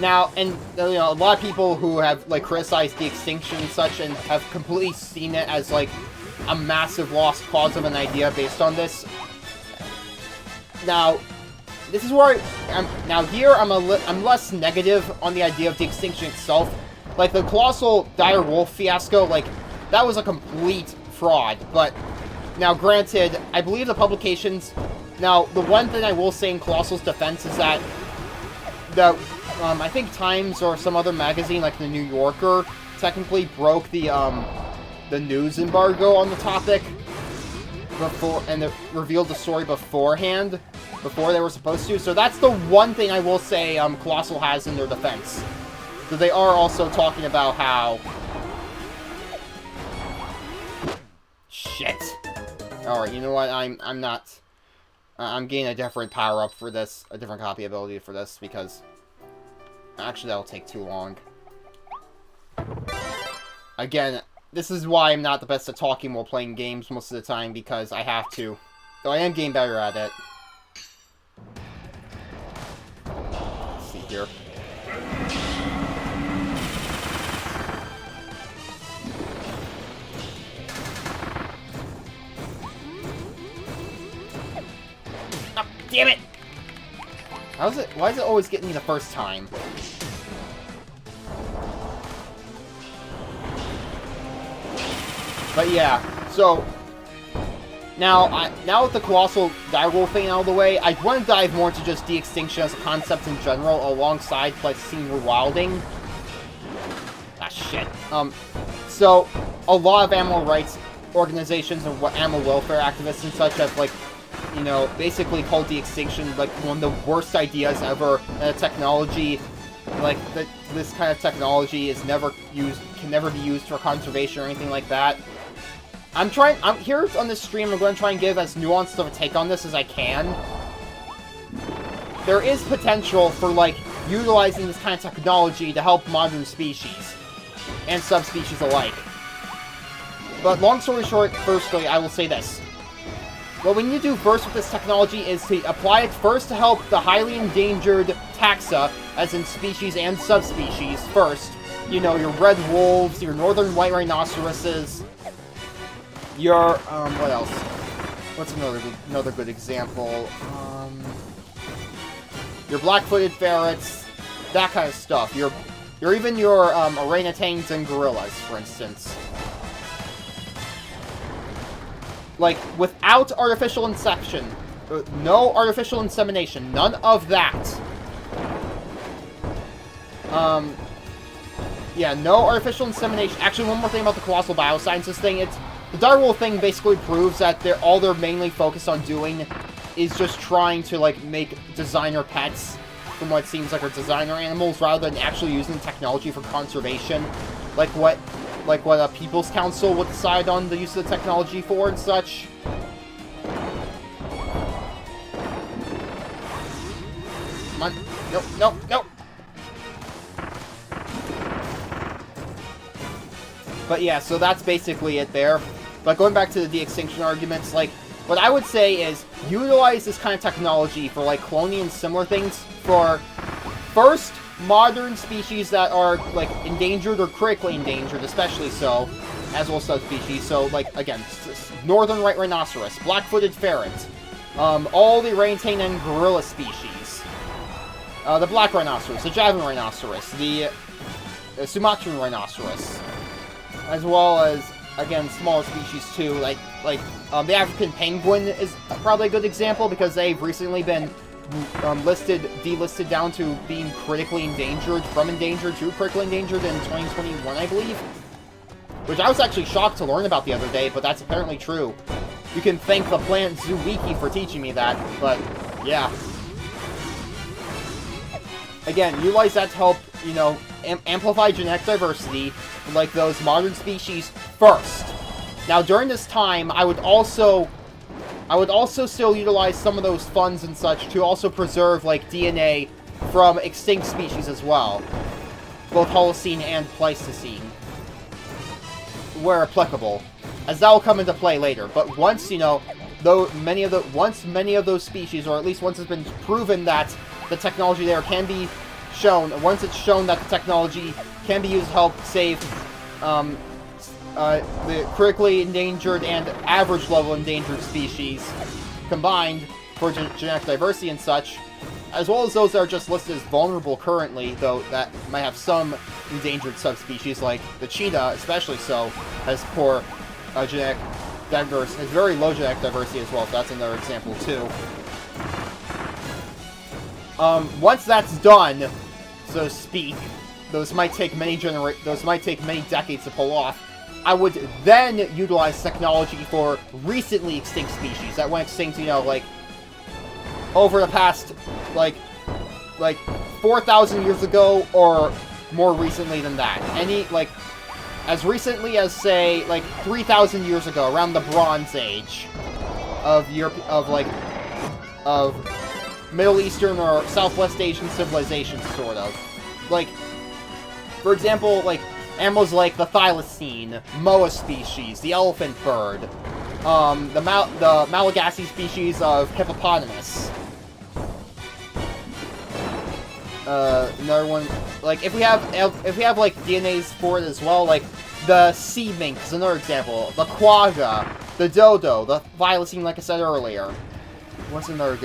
S1: Now, and, you know, a lot of people who have, like, criticized the extinction and such, and have completely seen it as, like, a massive lost cause of an idea based on this. Now, this is where I'm less negative on the idea of the extinction itself. Like, the Colossal dire wolf fiasco, like, that was a complete fraud. But, now granted, I believe the publications Now, the one thing I will say in Colossal's defense is that I think Times or some other magazine, like the New Yorker, technically broke the news embargo on the topic before, and it revealed the story beforehand, before they were supposed to. So that's the one thing I will say Colossal has in their defense. So they are also talking about how... Shit. Alright, you know what? I'm not... I'm getting a different power-up for this, a different copy ability for this, because... Actually, that'll take too long. Again, this is why I'm not the best at talking while playing games most of the time, because I have to. Though I am getting better at it. Let's see here. Oh, damn it! Why is it always getting me the first time? But yeah, so now with the Colossal direwolf thing out of the way, I want to dive more into just de-extinction as a concept in general, alongside seeing rewilding. Ah, shit. So a lot of animal rights organizations and animal welfare activists and such have, like, you know, basically called de-extinction like one of the worst ideas ever. Technology, like this kind of technology is can never be used for conservation or anything like that. I'm here on this stream, I'm going to try and give as nuanced of a take on this as I can. There is potential for, like, utilizing this kind of technology to help modern species, and subspecies alike. But long story short, firstly, I will say this. What we need to do first with this technology is to apply it first to help the highly endangered taxa, as in species and subspecies, first. You know, your red wolves, your northern white rhinoceroses, your, what else? What's another good example? Your black-footed ferrets, that kind of stuff. Even your orangutans and gorillas, for instance. Like, without artificial insection, no artificial insemination, none of that. Yeah, no artificial insemination. Actually, one more thing about the Colossal Biosciences thing, the direwolf thing basically proves that all they're mainly focused on doing is just trying to, like, make designer pets, from what seems like are designer animals, rather than actually using technology for conservation, like what a People's Council would decide on the use of the technology for and such. Come on. Nope, nope, nope. But yeah, so that's basically it there. But going back to the de-extinction arguments, like, what I would say is, utilize this kind of technology for, like, cloning and similar things for, first, modern species that are, like, endangered or critically endangered, especially so, as well as subspecies. So, like, again, northern white rhinoceros, black-footed ferret, all the orangutan and gorilla species, the black rhinoceros, the Javan rhinoceros, the Sumatran rhinoceros, as well as, again, smaller species too, like the African penguin is probably a good example, because they've recently been delisted down to being critically endangered, from endangered to critically endangered in 2021, I believe. Which I was actually shocked to learn about the other day, but that's apparently true. You can thank the Planet Zoo Wiki for teaching me that, but yeah. Again, utilize that to help, you know, amplify genetic diversity, like those modern species, first. Now, during this time, I would also still utilize some of those funds and such to also preserve, like, DNA from extinct species as well. Both Holocene and Pleistocene, where applicable, as that will come into play later. But once, you know, once many of those species, or at least once it's been proven that the technology there can be shown, once it's shown that the technology can be used to help save the critically endangered and average level endangered species combined for genetic diversity and such, as well as those that are just listed as vulnerable currently, though that might have some endangered subspecies, like the cheetah, especially so, has very low genetic diversity as well, so that's another example too. Once that's done, so to speak, those might take many decades to pull off. I would then utilize technology for recently extinct species that went extinct, you know, like, over the past, like 4,000 years ago, or more recently than that. Like, as recently as, say, like, 3,000 years ago, around the Bronze Age of Middle Eastern or Southwest Asian civilizations, sort of. Like, for example, like, animals like the thylacine, moa species, the elephant bird, the Malagasy species of hippopotamus. Another one, like, if we have like DNAs for it as well, like the sea mink is another example, the quagga, the dodo, the thylacine, like I said earlier. What's some more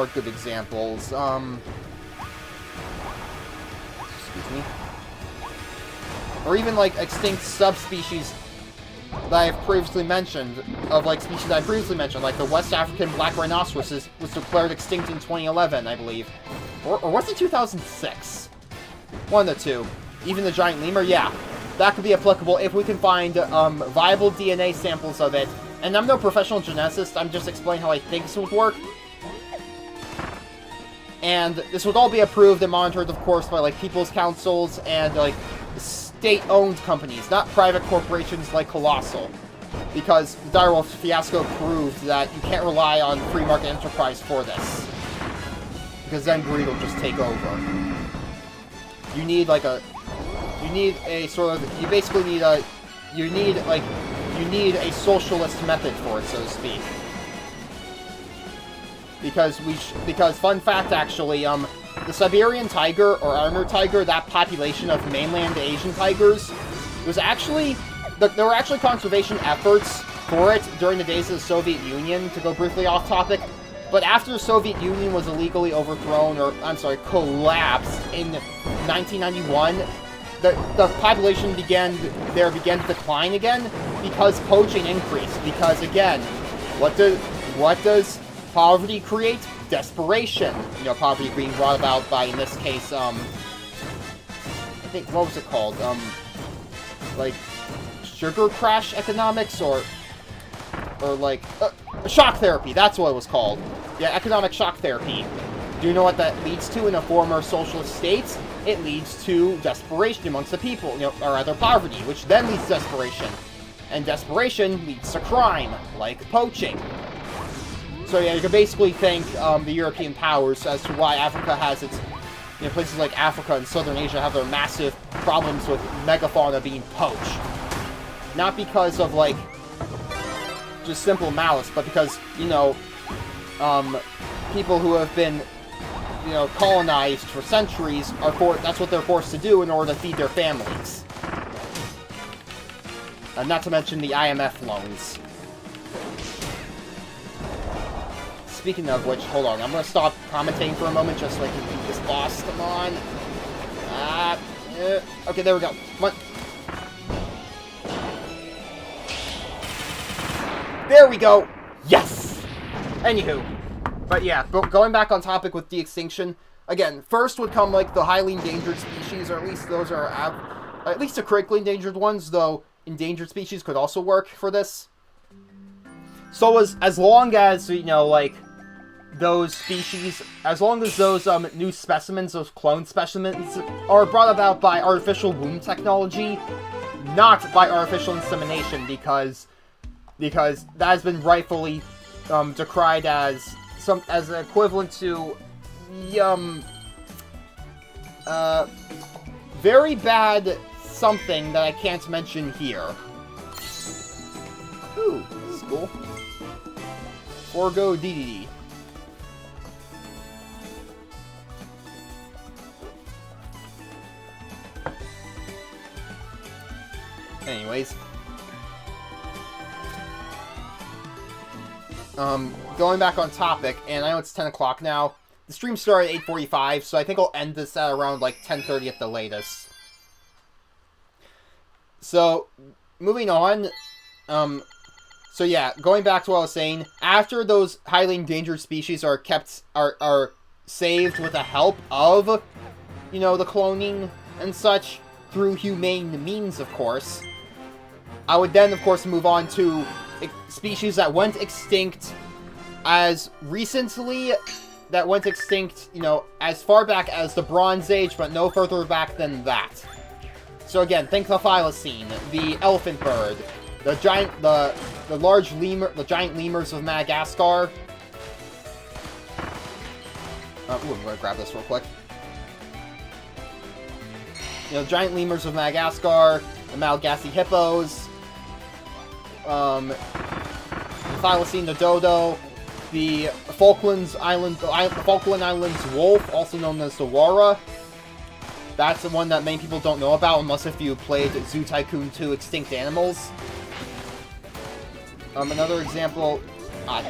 S1: good examples? Excuse me. Or even, like, extinct subspecies that I've previously mentioned, like the West African black rhinoceros was declared extinct in 2011, I believe. Or was it 2006? One of the two. Even the giant lemur, yeah. That could be applicable if we can find viable DNA samples of it. And I'm no professional geneticist, I'm just explaining how I think this would work. And this would all be approved and monitored, of course, by, like, people's councils and, like, state-owned companies, not private corporations like Colossal. Because the direwolf fiasco proved that you can't rely on free market enterprise for this. Because then greed will just take over. You need, like, you need a socialist method for it, so to speak. Because fun fact, actually, the Siberian tiger, or Armored tiger, that population of mainland Asian tigers, was actually, there were actually conservation efforts for it during the days of the Soviet Union, to go briefly off topic. But after the Soviet Union was illegally overthrown, or, I'm sorry, collapsed in 1991, the population began to decline again, because poaching increased. Because, again, what does poverty create? Desperation. You know, poverty being brought about by, in this case, I think, what was it called? Like, sugar crash economics, or like, shock therapy, that's what it was called. Yeah, economic shock therapy. Do you know what that leads to in a former socialist states? It leads to desperation amongst the people, you know, or rather poverty, which then leads to desperation. And desperation leads to crime, like poaching. So yeah, you can basically thank the European powers as to why Africa has its, you know, places like Africa and Southern Asia have their massive problems with megafauna being poached. Not because of, like, just simple malice, but because, you know, people who have been, you know, colonized for centuries that's what they're forced to do in order to feed their families. Not to mention the IMF loans. Speaking of which, hold on, I'm gonna stop commentating for a moment just so I can beat this boss. Come on. Okay, there we go. Come on. There we go! Yes! Anywho. But yeah, going back on topic with de-extinction, again, first would come, like, the highly endangered species, or at least those are, at least the critically endangered ones, though endangered species could also work for this. So as long as, you know, like, those species, as long as those new specimens, those clone specimens, are brought about by artificial womb technology, not by artificial insemination, because that has been rightfully decried as an equivalent to very bad something that I can't mention here. Ooh, this is cool. Forgo DDD. Anyways. Going back on topic, and I know it's 10 o'clock now. The stream started at 8:45, so I think I'll end this at around, like, 10:30 at the latest. So, moving on, so yeah, going back to what I was saying, after those highly endangered species are saved with the help of, you know, the cloning and such, through humane means, of course. I would then, of course, move on to species that went extinct as recently, that went extinct, you know, as far back as the Bronze Age, but no further back than that. So again, think the thylacine, the elephant bird, the giant, the large lemur, the giant lemurs of Madagascar. Ooh, I'm gonna grab this real quick. You know, giant lemurs of Madagascar, the Malagasy hippos, the thylacine, the dodo, the Falkland Islands wolf, also known as the wara. That's the one that many people don't know about, unless if you played Zoo Tycoon 2 Extinct Animals. Another example... Ah,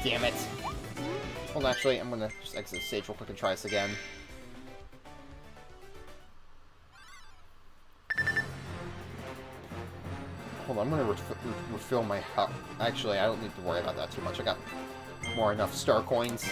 S1: damn it. Hold on, actually, I'm gonna just exit the stage real quick and try this again. Hold on, I'm gonna refill my health. Actually, I don't need to worry about that too much. I got more enough star coins.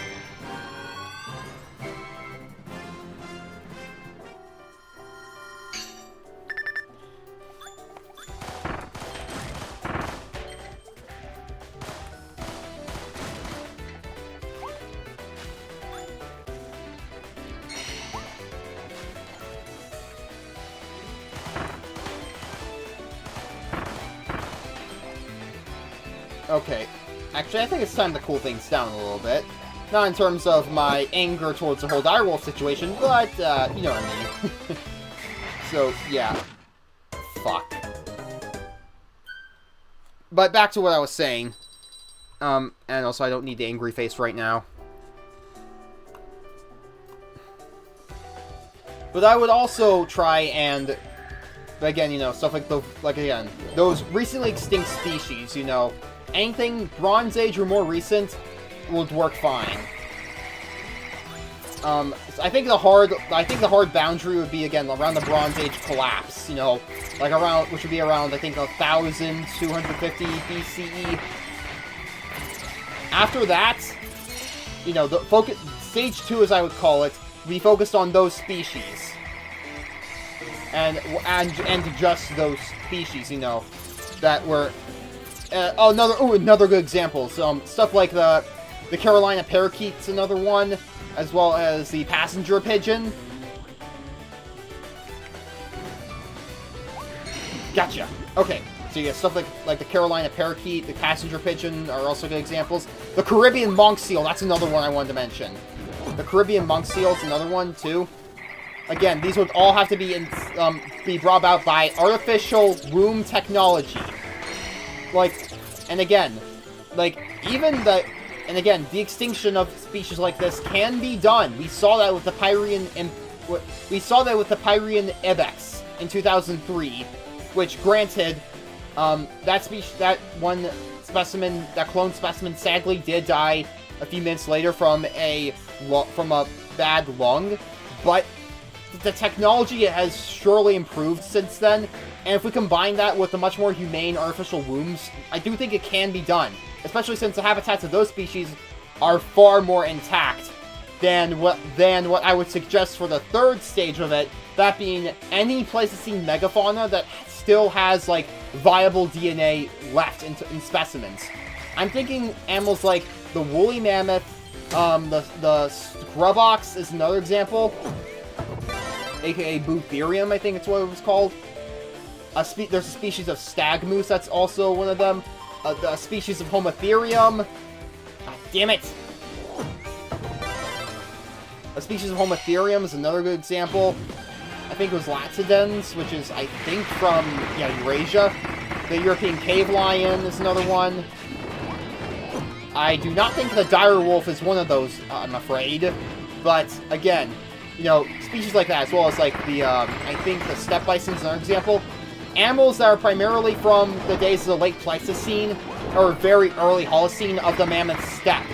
S1: Okay. Actually, I think it's time to cool things down a little bit. Not in terms of my anger towards the whole direwolf situation, but, you know what I mean. So, yeah. Fuck. But back to what I was saying. And also I don't need the angry face right now. But I would also try and... Again, you know, stuff like again, those recently extinct species, you know... Anything Bronze Age or more recent would work fine. I think the hard boundary would be, again, around the Bronze Age collapse, you know, like around, which would be around, I think, 1,250 BCE. After that, you know, the stage 2, as I would call it, we focused on those species. And just those species, you know, that were... another good example. Stuff like the Carolina parakeet's another one, as well as the passenger pigeon. Gotcha. Okay, so yeah, stuff like the Carolina parakeet, the passenger pigeon are also good examples. The Caribbean monk seal, that's another one I wanted to mention. The Caribbean monk seal is another one too. Again, these would all have to be brought about by artificial womb technology. And again, the extinction of species like this can be done. We saw that with the Pyrean ibex in 2003, which granted, that clone specimen sadly did die a few minutes later from a bad lung, but the technology has surely improved since then. And if we combine that with the much more humane artificial wombs, I do think it can be done. Especially since the habitats of those species are far more intact than what I would suggest for the third stage of it, that being any Pleistocene megafauna that still has, like, viable DNA left in specimens. I'm thinking animals like the woolly mammoth, the scrub ox is another example, aka Bootherium, I think it's what it was called. There's a species of stag moose that's also one of them. A species of Homotherium. God damn it! A species of Homotherium is another good example. I think it was Latidens, which is, I think, from, Eurasia. The European cave lion is another one. I do not think the dire wolf is one of those, I'm afraid. But, again, you know, species like that, as well as, like, I think the steppe bison is another example. Animals that are primarily from the days of the late Pleistocene, or very early Holocene of the mammoth steppe.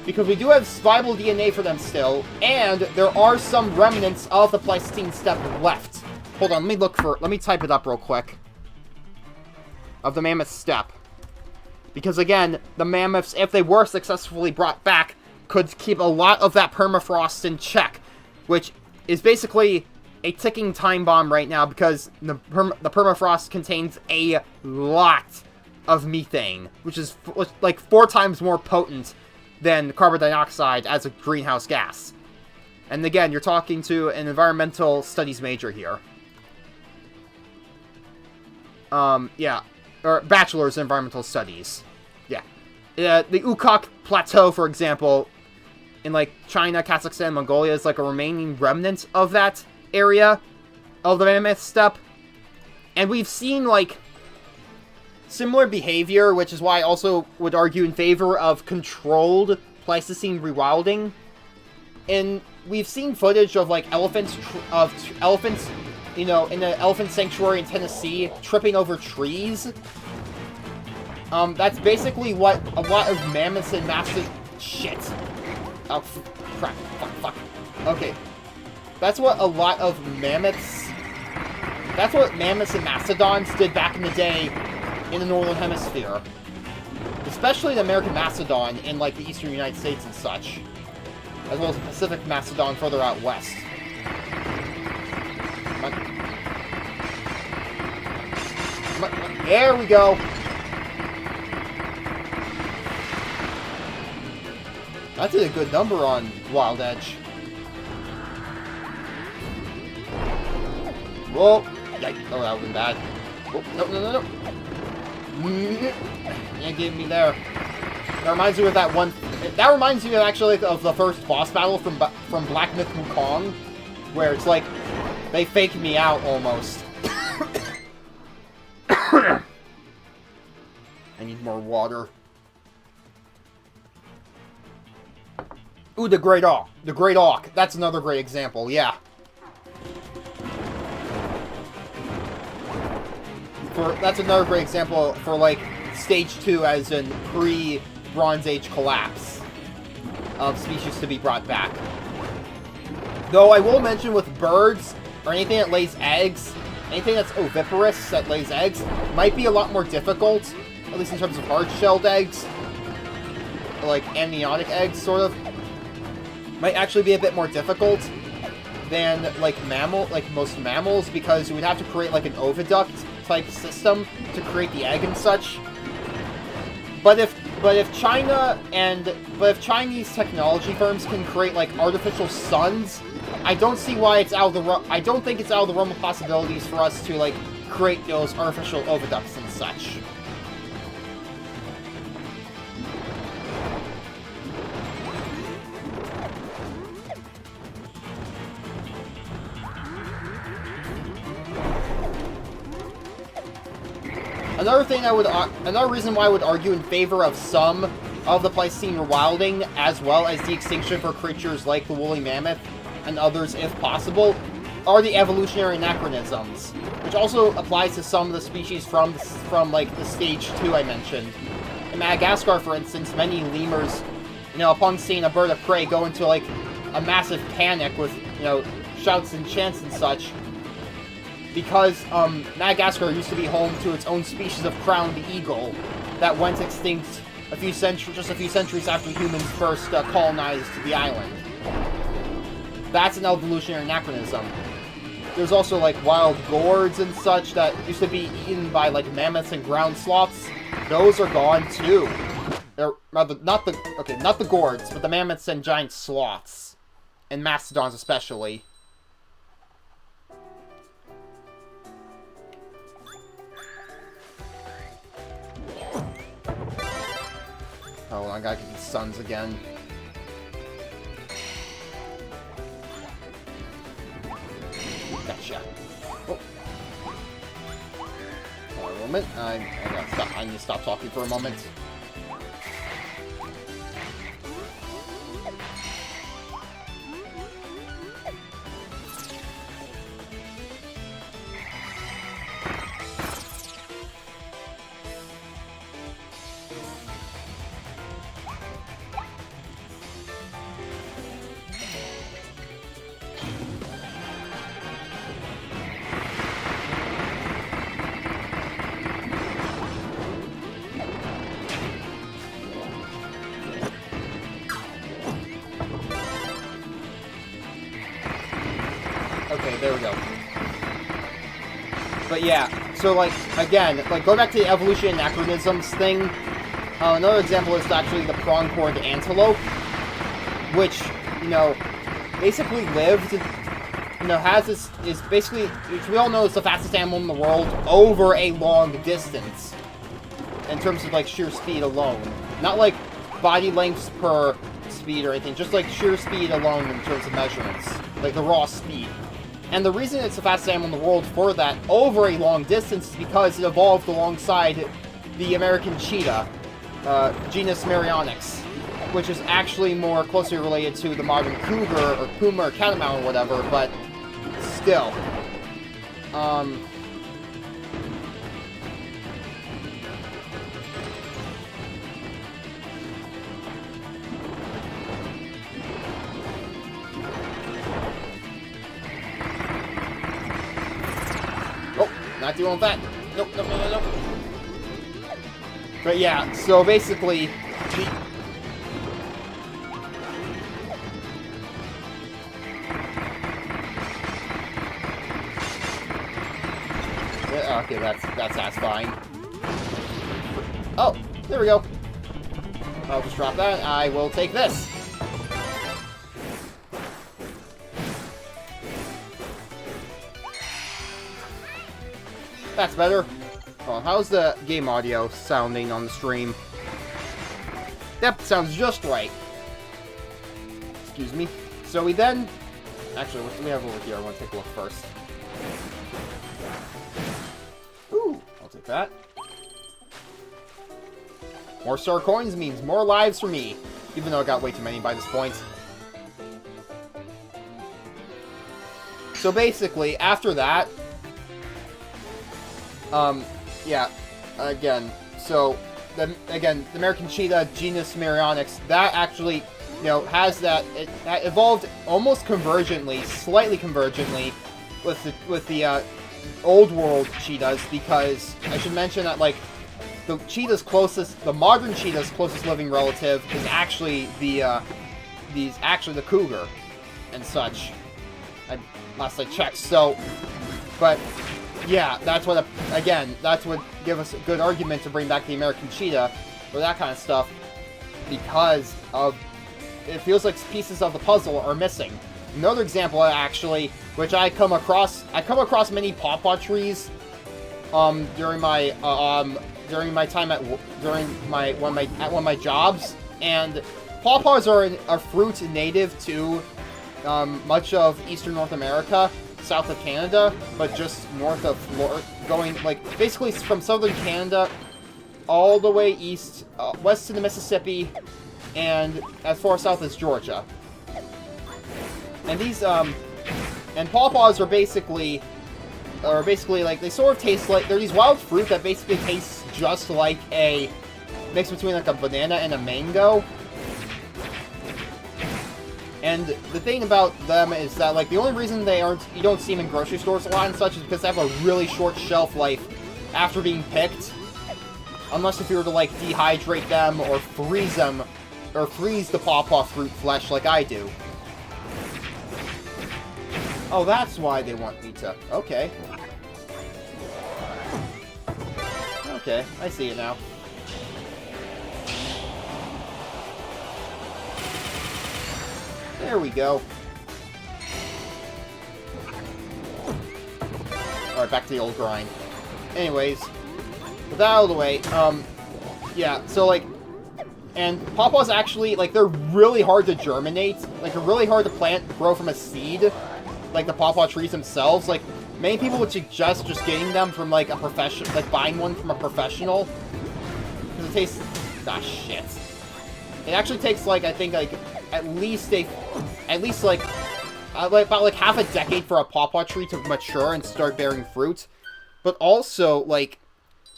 S1: Because we do have viable DNA for them still, and there are some remnants of the Pleistocene steppe left. Hold on, let me type it up real quick. Of the mammoth steppe. Because again, the mammoths, if they were successfully brought back, could keep a lot of that permafrost in check, which is basically a ticking time bomb right now because the permafrost contains a lot of methane, which is like 4 times more potent than carbon dioxide as a greenhouse gas. And again, you're talking to an environmental studies major here. Yeah. Or bachelor's in environmental studies. Yeah. The Ukok Plateau, for example, in, like, China, Kazakhstan, Mongolia, is, like, a remaining remnant of that area of the Mammoth Steppe. And we've seen, like, similar behavior, which is why I also would argue in favor of controlled Pleistocene rewilding. And we've seen footage of, like, elephants, you know, in the elephant sanctuary in Tennessee, tripping over trees. That's basically what a lot of mammoths and shit. Oh, crap. Fuck. Okay. That's what a lot of mammoths... That's what mammoths and mastodons did back in the day in the Northern Hemisphere. Especially the American mastodon in, like, the eastern United States and such. As well as the Pacific mastodon further out west. There we go. That did a good number on Wild Edge. Whoa. Yikes. Oh, that would've been bad. Oh, no. Yeah, give me there. That reminds me of that one... That reminds me, actually, of the first boss battle from Black Myth Wukong, where it's like, they faked me out, almost. I need more water. Ooh, the Great Auk. The Great Auk. That's another great example, yeah. That's another great example for, like, Stage 2 as in pre-Bronze Age collapse of species to be brought back. Though I will mention with birds, or anything that lays eggs, anything that's oviparous that lays eggs, might be a lot more difficult, at least in terms of hard-shelled eggs, or like amniotic eggs, sort of. Might actually be a bit more difficult than, like, most mammals, because you would have to create, like, an oviduct type system to create the egg and such. But if Chinese technology firms can create, like, artificial suns, I don't see why it's out of the I don't think it's out of the realm of possibilities for us to, like, create those artificial oviducts and such. Another reason why I would argue in favor of some of the Pleistocene rewilding, as well as the extinction for creatures like the woolly mammoth and others if possible, are the evolutionary anachronisms, which also applies to some of the species from like the Stage 2 I mentioned. In Madagascar, for instance, many lemurs, you know, upon seeing a bird of prey, go into, like, a massive panic with, you know, shouts and chants and such. Because Madagascar used to be home to its own species of crowned eagle that went extinct just a few centuries after humans first colonized the island. That's an evolutionary anachronism. There's also, like, wild gourds and such that used to be eaten by, like, mammoths and ground sloths. Those are gone too. They're rather not the gourds, but the mammoths and giant sloths, and mastodons especially. Oh, I gotta get these suns again. Gotcha. Oh. Hold on a moment. I need to stop talking for a moment. there we go. But yeah, so like, again, like, go back to the evolution anachronisms thing. Another example is actually the prong-horned antelope, which, you know, basically lived, you know, has this, is basically, which we all know is the fastest animal in the world over a long distance, in terms of, like, sheer speed alone. Not, like, body lengths per speed or anything, just, like, sheer speed alone in terms of measurements. Like, the raw speed. And the reason it's the fastest animal in the world for that over a long distance is because it evolved alongside the American cheetah, genus Merionix, which is actually more closely related to the modern cougar, or puma, or catamount, or whatever, but still. Oh, not doing that. Nope, nope, nope, nope. But yeah, so basically, okay, that's satisfying. Oh, there we go. I'll just drop that. I will take this. That's better. Oh, how's the game audio sounding on the stream? That sounds just right. Excuse me. So we then... Actually, what do we have over here? I want to take a look first. Ooh, I'll take that. More star coins means more lives for me. Even though I got way too many by this point. So basically, after that... yeah, again, so, the American cheetah, genus Merionix, that actually, you know, has that, it evolved almost convergently, slightly convergently, with the old world cheetahs, because I should mention that, like, the modern cheetah's closest living relative is actually the cougar, and such, last I checked, so, but... Yeah, that's what, that's what give us a good argument to bring back the American cheetah, or that kind of stuff, because of, it feels like pieces of the puzzle are missing. Another example, actually, which I come across many pawpaw trees, during my time at one of my jobs, and pawpaws are a fruit native to, much of eastern North America, south of Canada, but just north of Florida, going, like, basically from southern Canada all the way east, west to the Mississippi, and as far south as Georgia. And these, and pawpaws are basically, like, they sort of taste like, they're these wild fruit that basically tastes just like a mix between, like, a banana and a mango. And the thing about them is that, like, the only reason you don't see them in grocery stores a lot and such is because they have a really short shelf life after being picked. Unless if you were to, like, dehydrate them or freeze them, or freeze the pawpaw fruit flesh like I do. Oh, that's why they want me to... Okay. Okay, I see it now. There we go. Alright, back to the old grind. Anyways, with that out of the way, yeah, so, like, and pawpaws actually, like, they're really hard to germinate. Like, they're really hard to grow from a seed, like the pawpaw trees themselves. Like, many people would suggest just getting them from, like, a professional, like, buying one from a professional. Because it tastes... Ah, shit. It actually takes, like, I think, like... At least like about like half a decade for a pawpaw tree to mature and start bearing fruit. But also, like,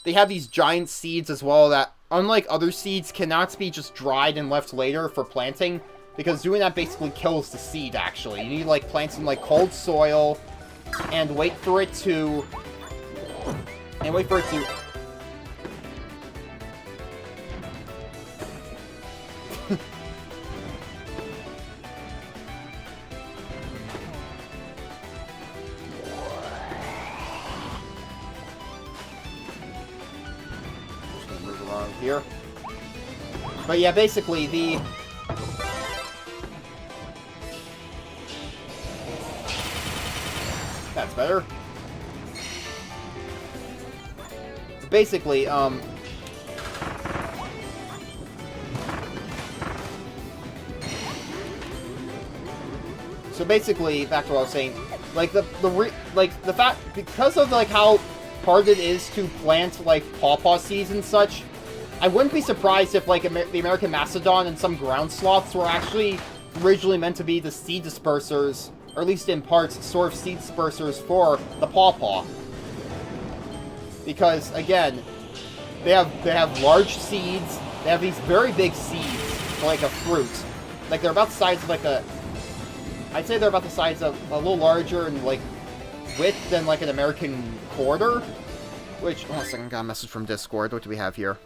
S1: they have these giant seeds as well that, unlike other seeds, cannot be just dried and left later for planting, because doing that basically kills the seed, actually. You need to, like, plant some, like, cold soil and wait for it to around here. But yeah, basically, the... That's better. Basically, so basically, back to what I was saying, like, the fact, because of, like, how hard it is to plant, like, pawpaw seeds and such, I wouldn't be surprised if, like, the American Mastodon and some ground sloths were actually originally meant to be the seed dispersers, or at least in parts, sort of seed dispersers for the pawpaw. Because, again, they have large seeds, they have these very big seeds for, like, a fruit. Like, they're about the size of, like, I'd say they're about the size of a little larger in, like, width than, like, an American quarter. Which, hold on a second, got a message from Discord. What do we have here?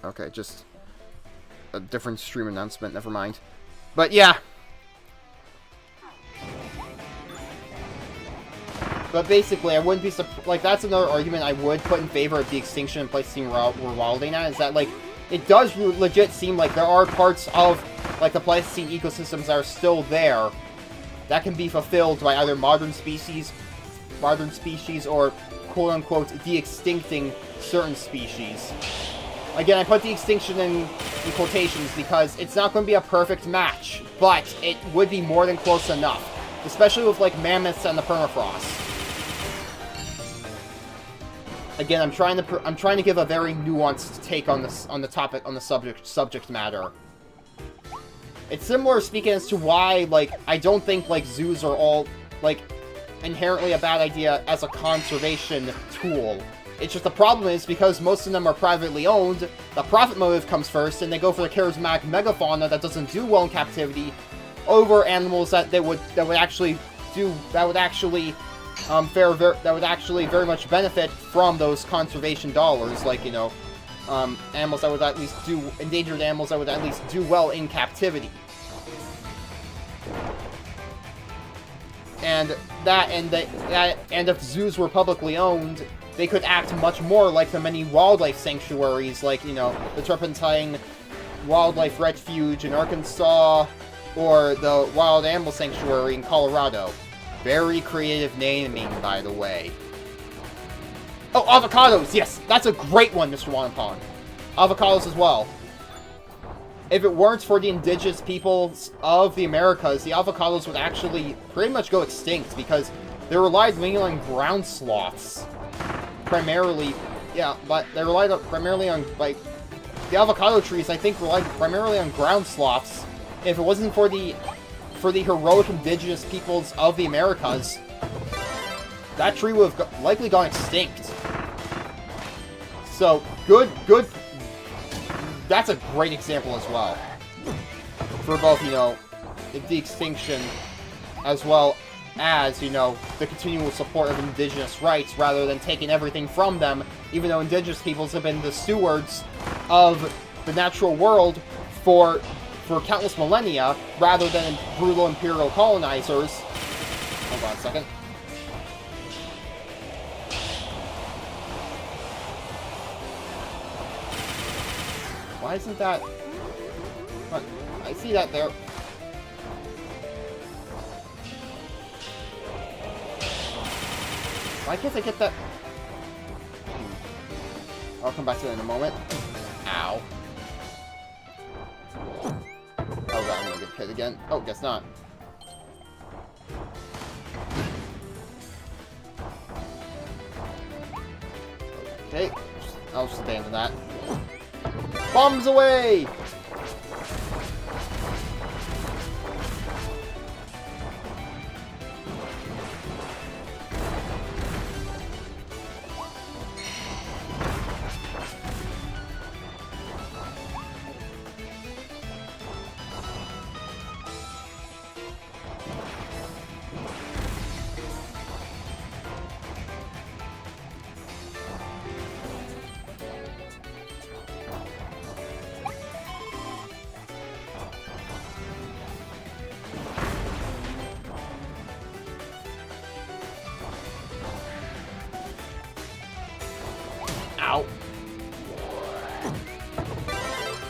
S1: Okay, just a different stream announcement, never mind. But, yeah. But basically, I wouldn't be like, that's another argument I would put in favor of the extinction and Pleistocene we're wilding at, is that, like, it does legit seem like there are parts of, like, the Pleistocene ecosystems that are still there that can be fulfilled by either modern species, or, quote-unquote, de-extincting certain species. Again, I put the extinction in quotations because it's not going to be a perfect match, but it would be more than close enough, especially with, like, mammoths and the permafrost. Again, I'm trying to give a very nuanced take on this, on the subject matter. It's similar speaking as to why, like, I don't think, like, zoos are all, like, inherently a bad idea as a conservation tool. It's just the problem is, because most of them are privately owned, the profit motive comes first, and they go for the charismatic megafauna that doesn't do well in captivity over animals that would actually very much benefit from those conservation dollars, like, you know, animals that would at least endangered animals that would at least do well in captivity. And if zoos were publicly owned, they could act much more like the many wildlife sanctuaries, like, you know, the Turpentine Wildlife Refuge in Arkansas, or the Wild Animal Sanctuary in Colorado. Very creative naming, by the way. Oh, avocados! Yes, that's a great one, Mr. Wanapon. Avocados as well. If it weren't for the indigenous peoples of the Americas, the avocados would actually pretty much go extinct, because they relied mainly on ground sloths. Primarily, yeah, but they relied primarily on, like, the avocado trees, I think, relied primarily on ground sloths. If it wasn't for the heroic indigenous peoples of the Americas, that tree would have likely gone extinct. So, good, that's a great example as well. For both, you know, the extinction, as well as, you know, the continual support of indigenous rights, rather than taking everything from them, even though indigenous peoples have been the stewards of the natural world for countless millennia, rather than brutal imperial colonizers. Hold on a second. Why isn't that... What? I see that there. Why can't I get that? I'll come back to that in a moment. Ow. Oh god, I'm gonna get hit again. Oh, guess not. Okay, I'll just abandon that. Bombs away!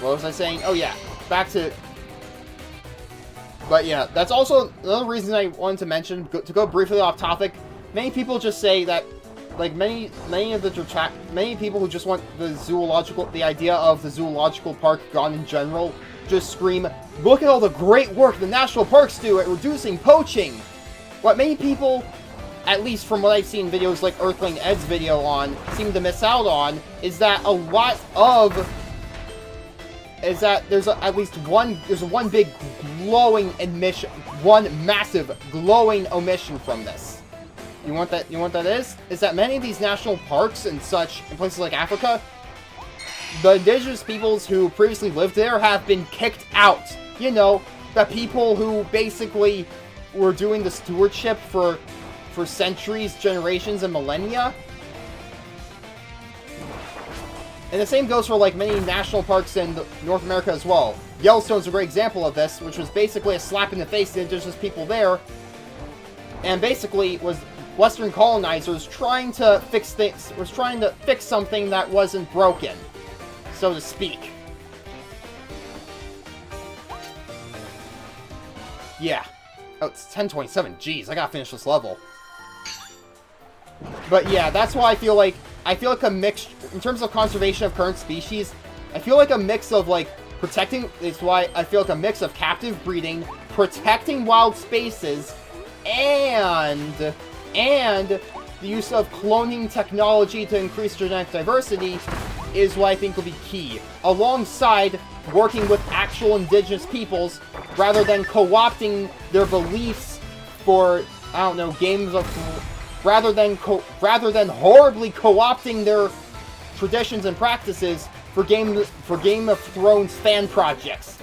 S1: What was I saying? Oh yeah, back to... But yeah, that's also another reason I wanted to mention, to go briefly off topic. Many people just say that, like, many people who just want the idea of the zoological park gone in general, just scream, look at all the great work the national parks do at reducing poaching! What many people, at least from what I've seen videos like Earthling Ed's video on, seem to miss out on, is that there's one big glowing omission, one massive glowing omission from this. You want that is? Is that many of these national parks and such, in places like Africa, the indigenous peoples who previously lived there have been kicked out. You know, the people who basically were doing the stewardship for centuries, generations, and millennia. And the same goes for, like, many national parks in North America as well. Yellowstone's a great example of this, which was basically a slap in the face to the indigenous people there, and basically was Western colonizers trying to fix something that wasn't broken, so to speak. Yeah. Oh, it's 10:27. Jeez, I gotta finish this level. But yeah, that's why I feel like a mix, in terms of conservation of current species, I feel like a mix of, like, protecting, it's why I feel like a mix of captive breeding, protecting wild spaces, and the use of cloning technology to increase genetic diversity is what I think will be key, alongside working with actual indigenous peoples, rather than co-opting their beliefs for, I don't know, rather than horribly co-opting their traditions and practices for Game of Thrones fan projects.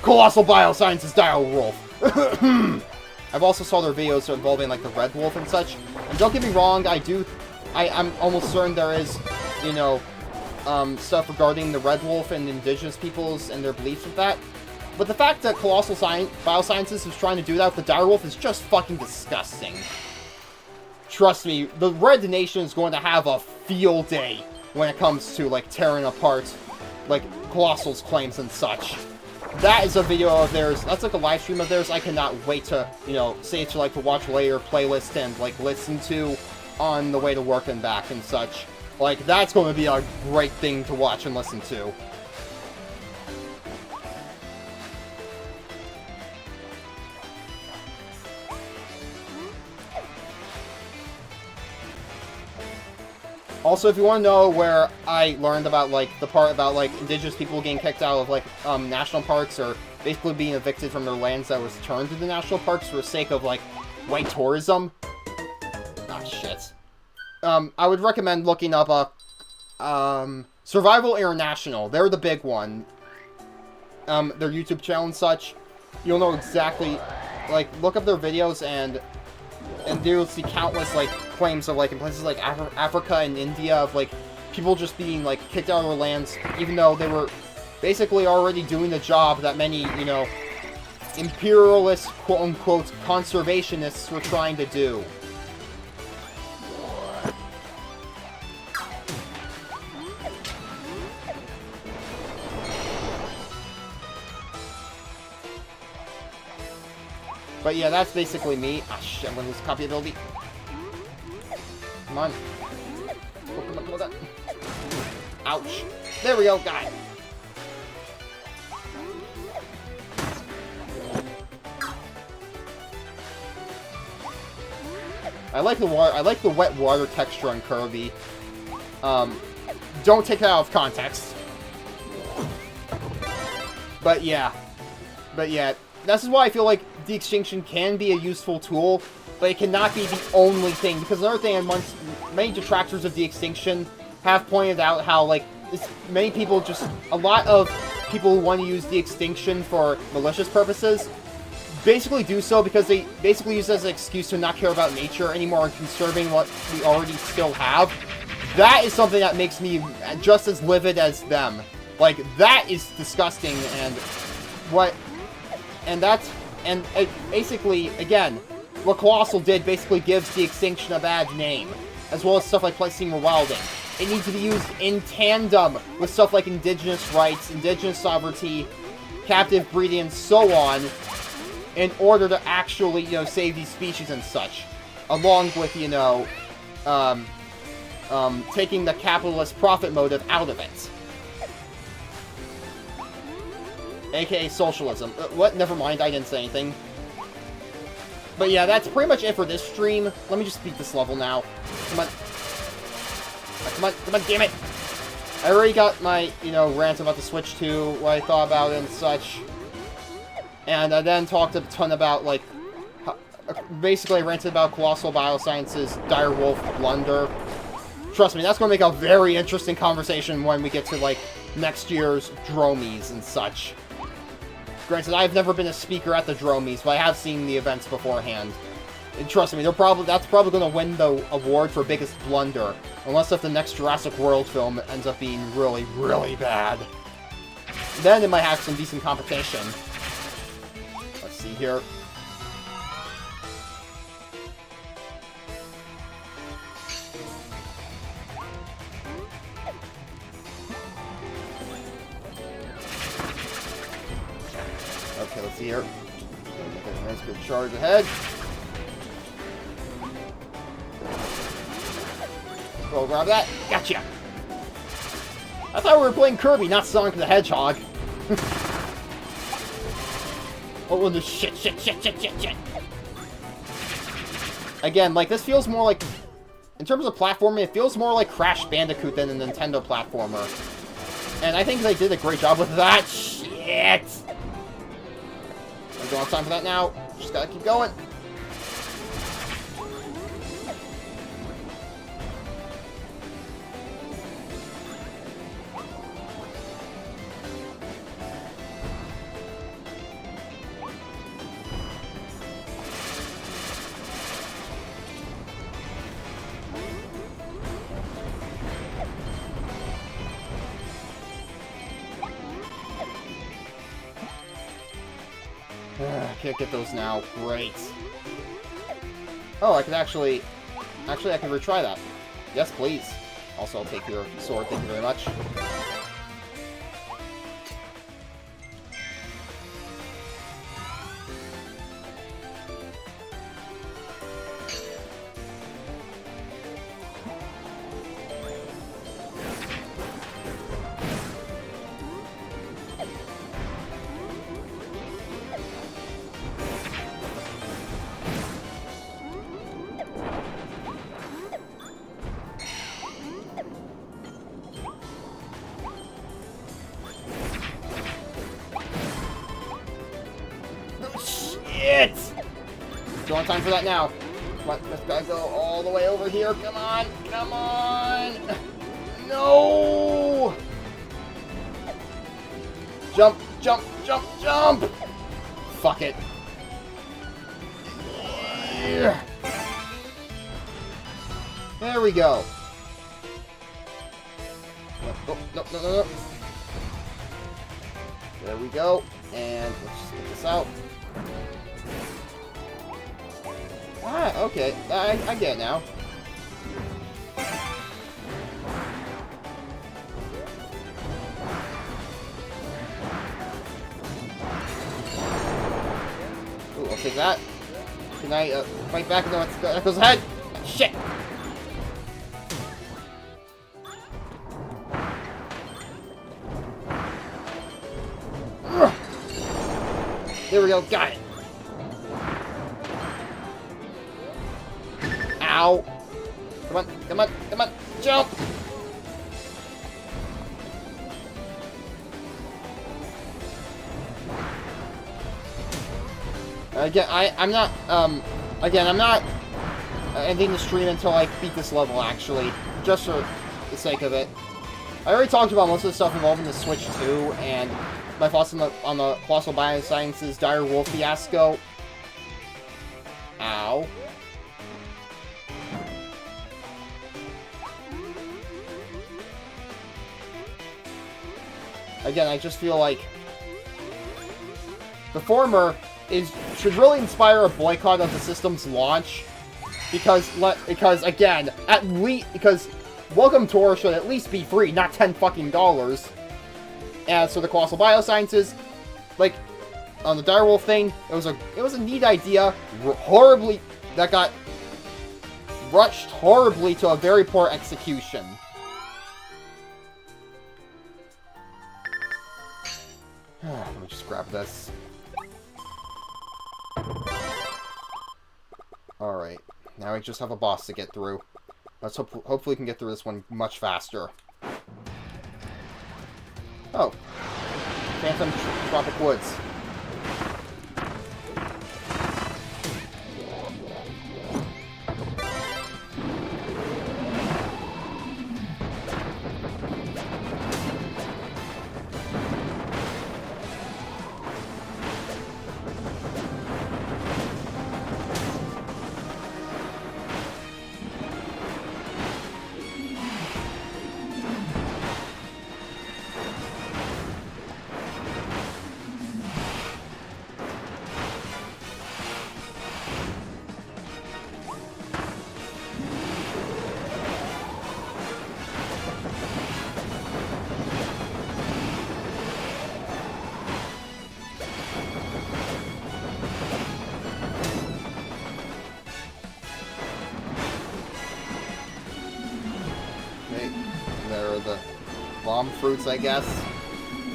S1: Colossal Biosciences Direwolf. I've also saw their videos involving, like, the Red Wolf and such. And don't get me wrong, I'm almost certain there is, you know, stuff regarding the Red Wolf and indigenous peoples and their beliefs with that. But the fact that Colossal Biosciences is trying to do that with the Direwolf is just fucking disgusting. Trust me, the Red Nation is going to have a field day when it comes to, like, tearing apart, like, Colossal's claims and such. That is a video of theirs, that's like a live stream of theirs I cannot wait to, you know, save to, like, to watch later, playlist, and, like, listen to on the way to work and back and such. Like, that's going to be a great thing to watch and listen to. Also, if you want to know where I learned about, like, the part about, like, indigenous people getting kicked out of, like, national parks, or basically being evicted from their lands that was turned into national parks for the sake of, like, white tourism. Ah, shit. I would recommend looking up, Survival International. They're the big one. Their YouTube channel and such. You'll know exactly, like, look up their videos and you'll see countless, like, claims of, like, in places like Africa and India of, like, people just being, like, kicked out of their lands, even though they were basically already doing the job that many, you know, imperialist, quote-unquote, conservationists were trying to do. But yeah, that's basically me. Ah, shit, I'm gonna lose copy ability. Come on. Come on. Ouch. There we go, got it. I like the wet water texture on Kirby. Don't take that out of context. But yeah. This is why I feel like de-extinction can be a useful tool, but it cannot be the only thing. Because another thing, many detractors of de-extinction have pointed out how, like, a lot of people who want to use de-extinction for malicious purposes basically do so because they basically use it as an excuse to not care about nature anymore and conserving what we already still have. That is something that makes me just as livid as them. Like, that is disgusting, and basically, again, what Colossal did basically gives de-extinction a bad name, as well as stuff like Placesemer Wilding. it needs to be used in tandem with stuff like indigenous rights, indigenous sovereignty, captive breeding, and so on, in order to actually, you know, save these species and such. Along with, you know, taking the capitalist profit motive out of it. AKA socialism. What? Never mind, I didn't say anything. But yeah, that's pretty much it for this stream. Let me just beat this level now. Come on. Come on, come on, damn it! I already got my, you know, rant about the Switch 2, what I thought about it and such. And I then talked a ton about, like, basically I ranted about Colossal Bioscience's Direwolf blunder. Trust me, that's going to make a very interesting conversation when we get to, like, next year's Dromies and such. Granted, I've never been a speaker at the Dromies, but I have seen the events beforehand. And trust me, that's probably going to win the award for biggest blunder. Unless if the next Jurassic World film ends up being really, really bad. Then it might have some decent competition. Let's see here. Okay, let's see here. Okay, nice good charge ahead. Go grab that. Gotcha! I thought we were playing Kirby, not Sonic the Hedgehog. Oh, the shit. Again, like, this feels more like... In terms of platforming, it feels more like Crash Bandicoot than a Nintendo platformer. And I think they did a great job with that. Shit! I don't have time for that now. Just gotta keep going. Can't get those now. Great. Oh, I can actually... Actually, I can retry that. Yes, please. Also, I'll take your sword. Thank you very much. Don't have time for that now. Come on, let's gotta go all the way over here. Come on, come on! No! Jump, jump, jump, jump! Fuck it. Yeah. There we go. Oh, no, no, no, no. There we go. And let's just get this out. Ah, okay. I get it now. Ooh, I'll take that. Can I fight back? No, that goes ahead. Shit! There we go. Got it. Ow. Come on, come on, come on. Jump! Again, I'm not ending the stream until I beat this level, actually. Just for the sake of it. I already talked about most of the stuff involving the Switch 2, and my thoughts on the Colossal Bioscience's Dire Wolf fiasco. Ow. Again, I just feel like the former should really inspire a boycott of the system's launch, because again, Welcome Tour should at least be free, not $10 fucking dollars. As for the Colossal Biosciences, like, on the direwolf thing, it was a neat idea, that got rushed horribly to a very poor execution. Let me just grab this. Alright, now we just have a boss to get through. Let's hopefully we can get through this one much faster. Oh. Phantom Tropic Woods. There are the bomb fruits, I guess.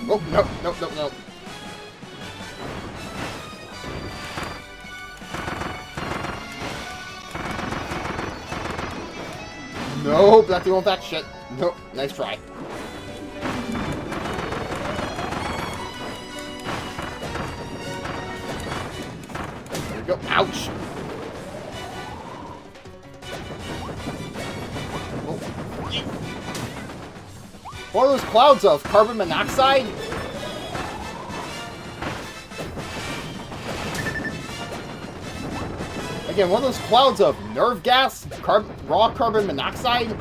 S1: Oh, no, no, no, no. Nope, not doing that shit. Nope, nice try. There we go. Ouch. What are those clouds of? Carbon monoxide? Again, what are those clouds of? Nerve gas? Raw carbon monoxide?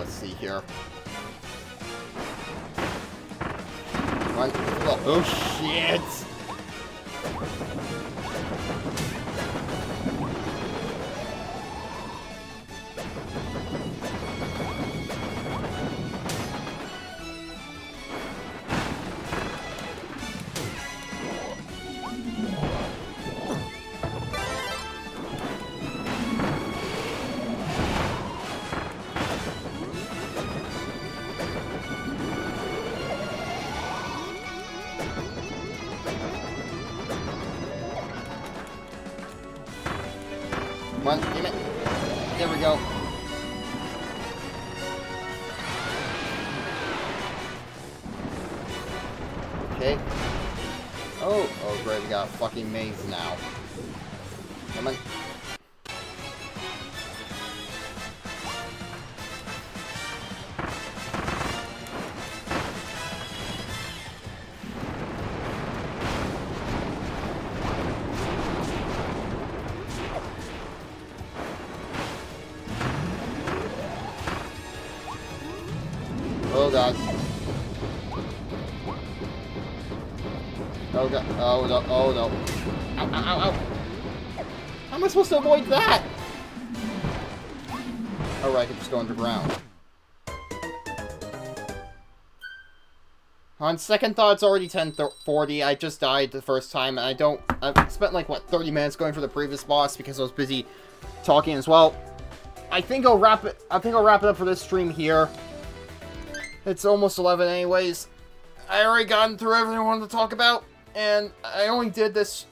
S1: See here. Run. Oh shit! Come on, damn it. There we go. Okay. Oh great, we got a fucking maze now. Come on. Oh god. Oh god. Oh no. Oh no. Ow, ow, ow, ow. How am I supposed to avoid that? Alright, I can just go underground. On second thought, it's already 10:40. I just died the first time, and I've spent like, what, 30 minutes going for the previous boss because I was busy talking as well. I think I'll wrap it up for this stream here. It's almost 11 anyways. I already gotten through everything I wanted to talk about, and I only did this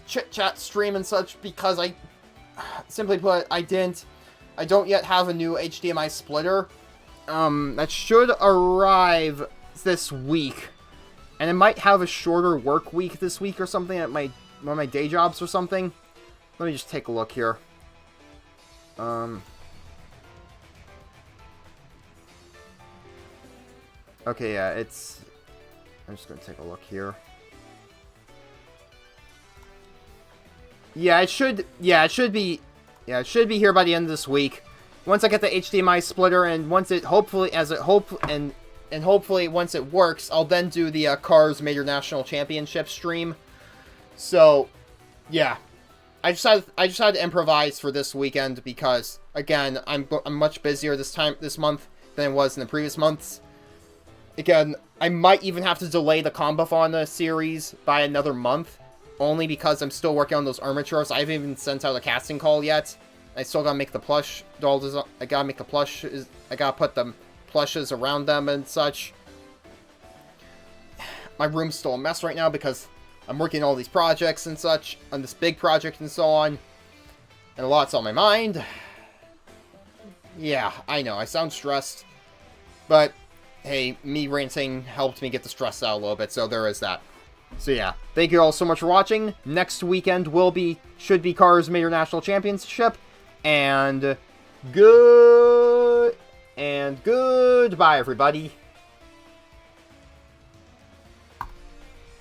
S1: chit-chat stream and such because simply put, I don't yet have a new HDMI splitter. That should arrive this week, And I might have a shorter work week this week or something at one of my day jobs or something. Let me just take a look here. Okay, yeah, it's... I'm just gonna take a look here. Yeah, it should be here by the end of this week. Once I get the HDMI splitter, and once it hopefully once it works, I'll then do the Cars Major National Championship stream. So, yeah, I just had to improvise for this weekend because, again, I'm much busier this month than I was in the previous months. Again, I might even have to delay the Combathon series by another month, only because I'm still working on those armatures. I haven't even sent out a casting call yet. I still gotta make the plush doll design. I gotta make the plushes. I gotta put the plushes around them and such. My room's still a mess right now because I'm working on all these projects and such, on this big project and so on. And a lot's on my mind. Yeah, I know, I sound stressed. But, hey, me ranting helped me get the stress out a little bit, so there is that. So yeah, thank you all so much for watching. Next weekend should be Cars Major National Championship. And goodbye, everybody.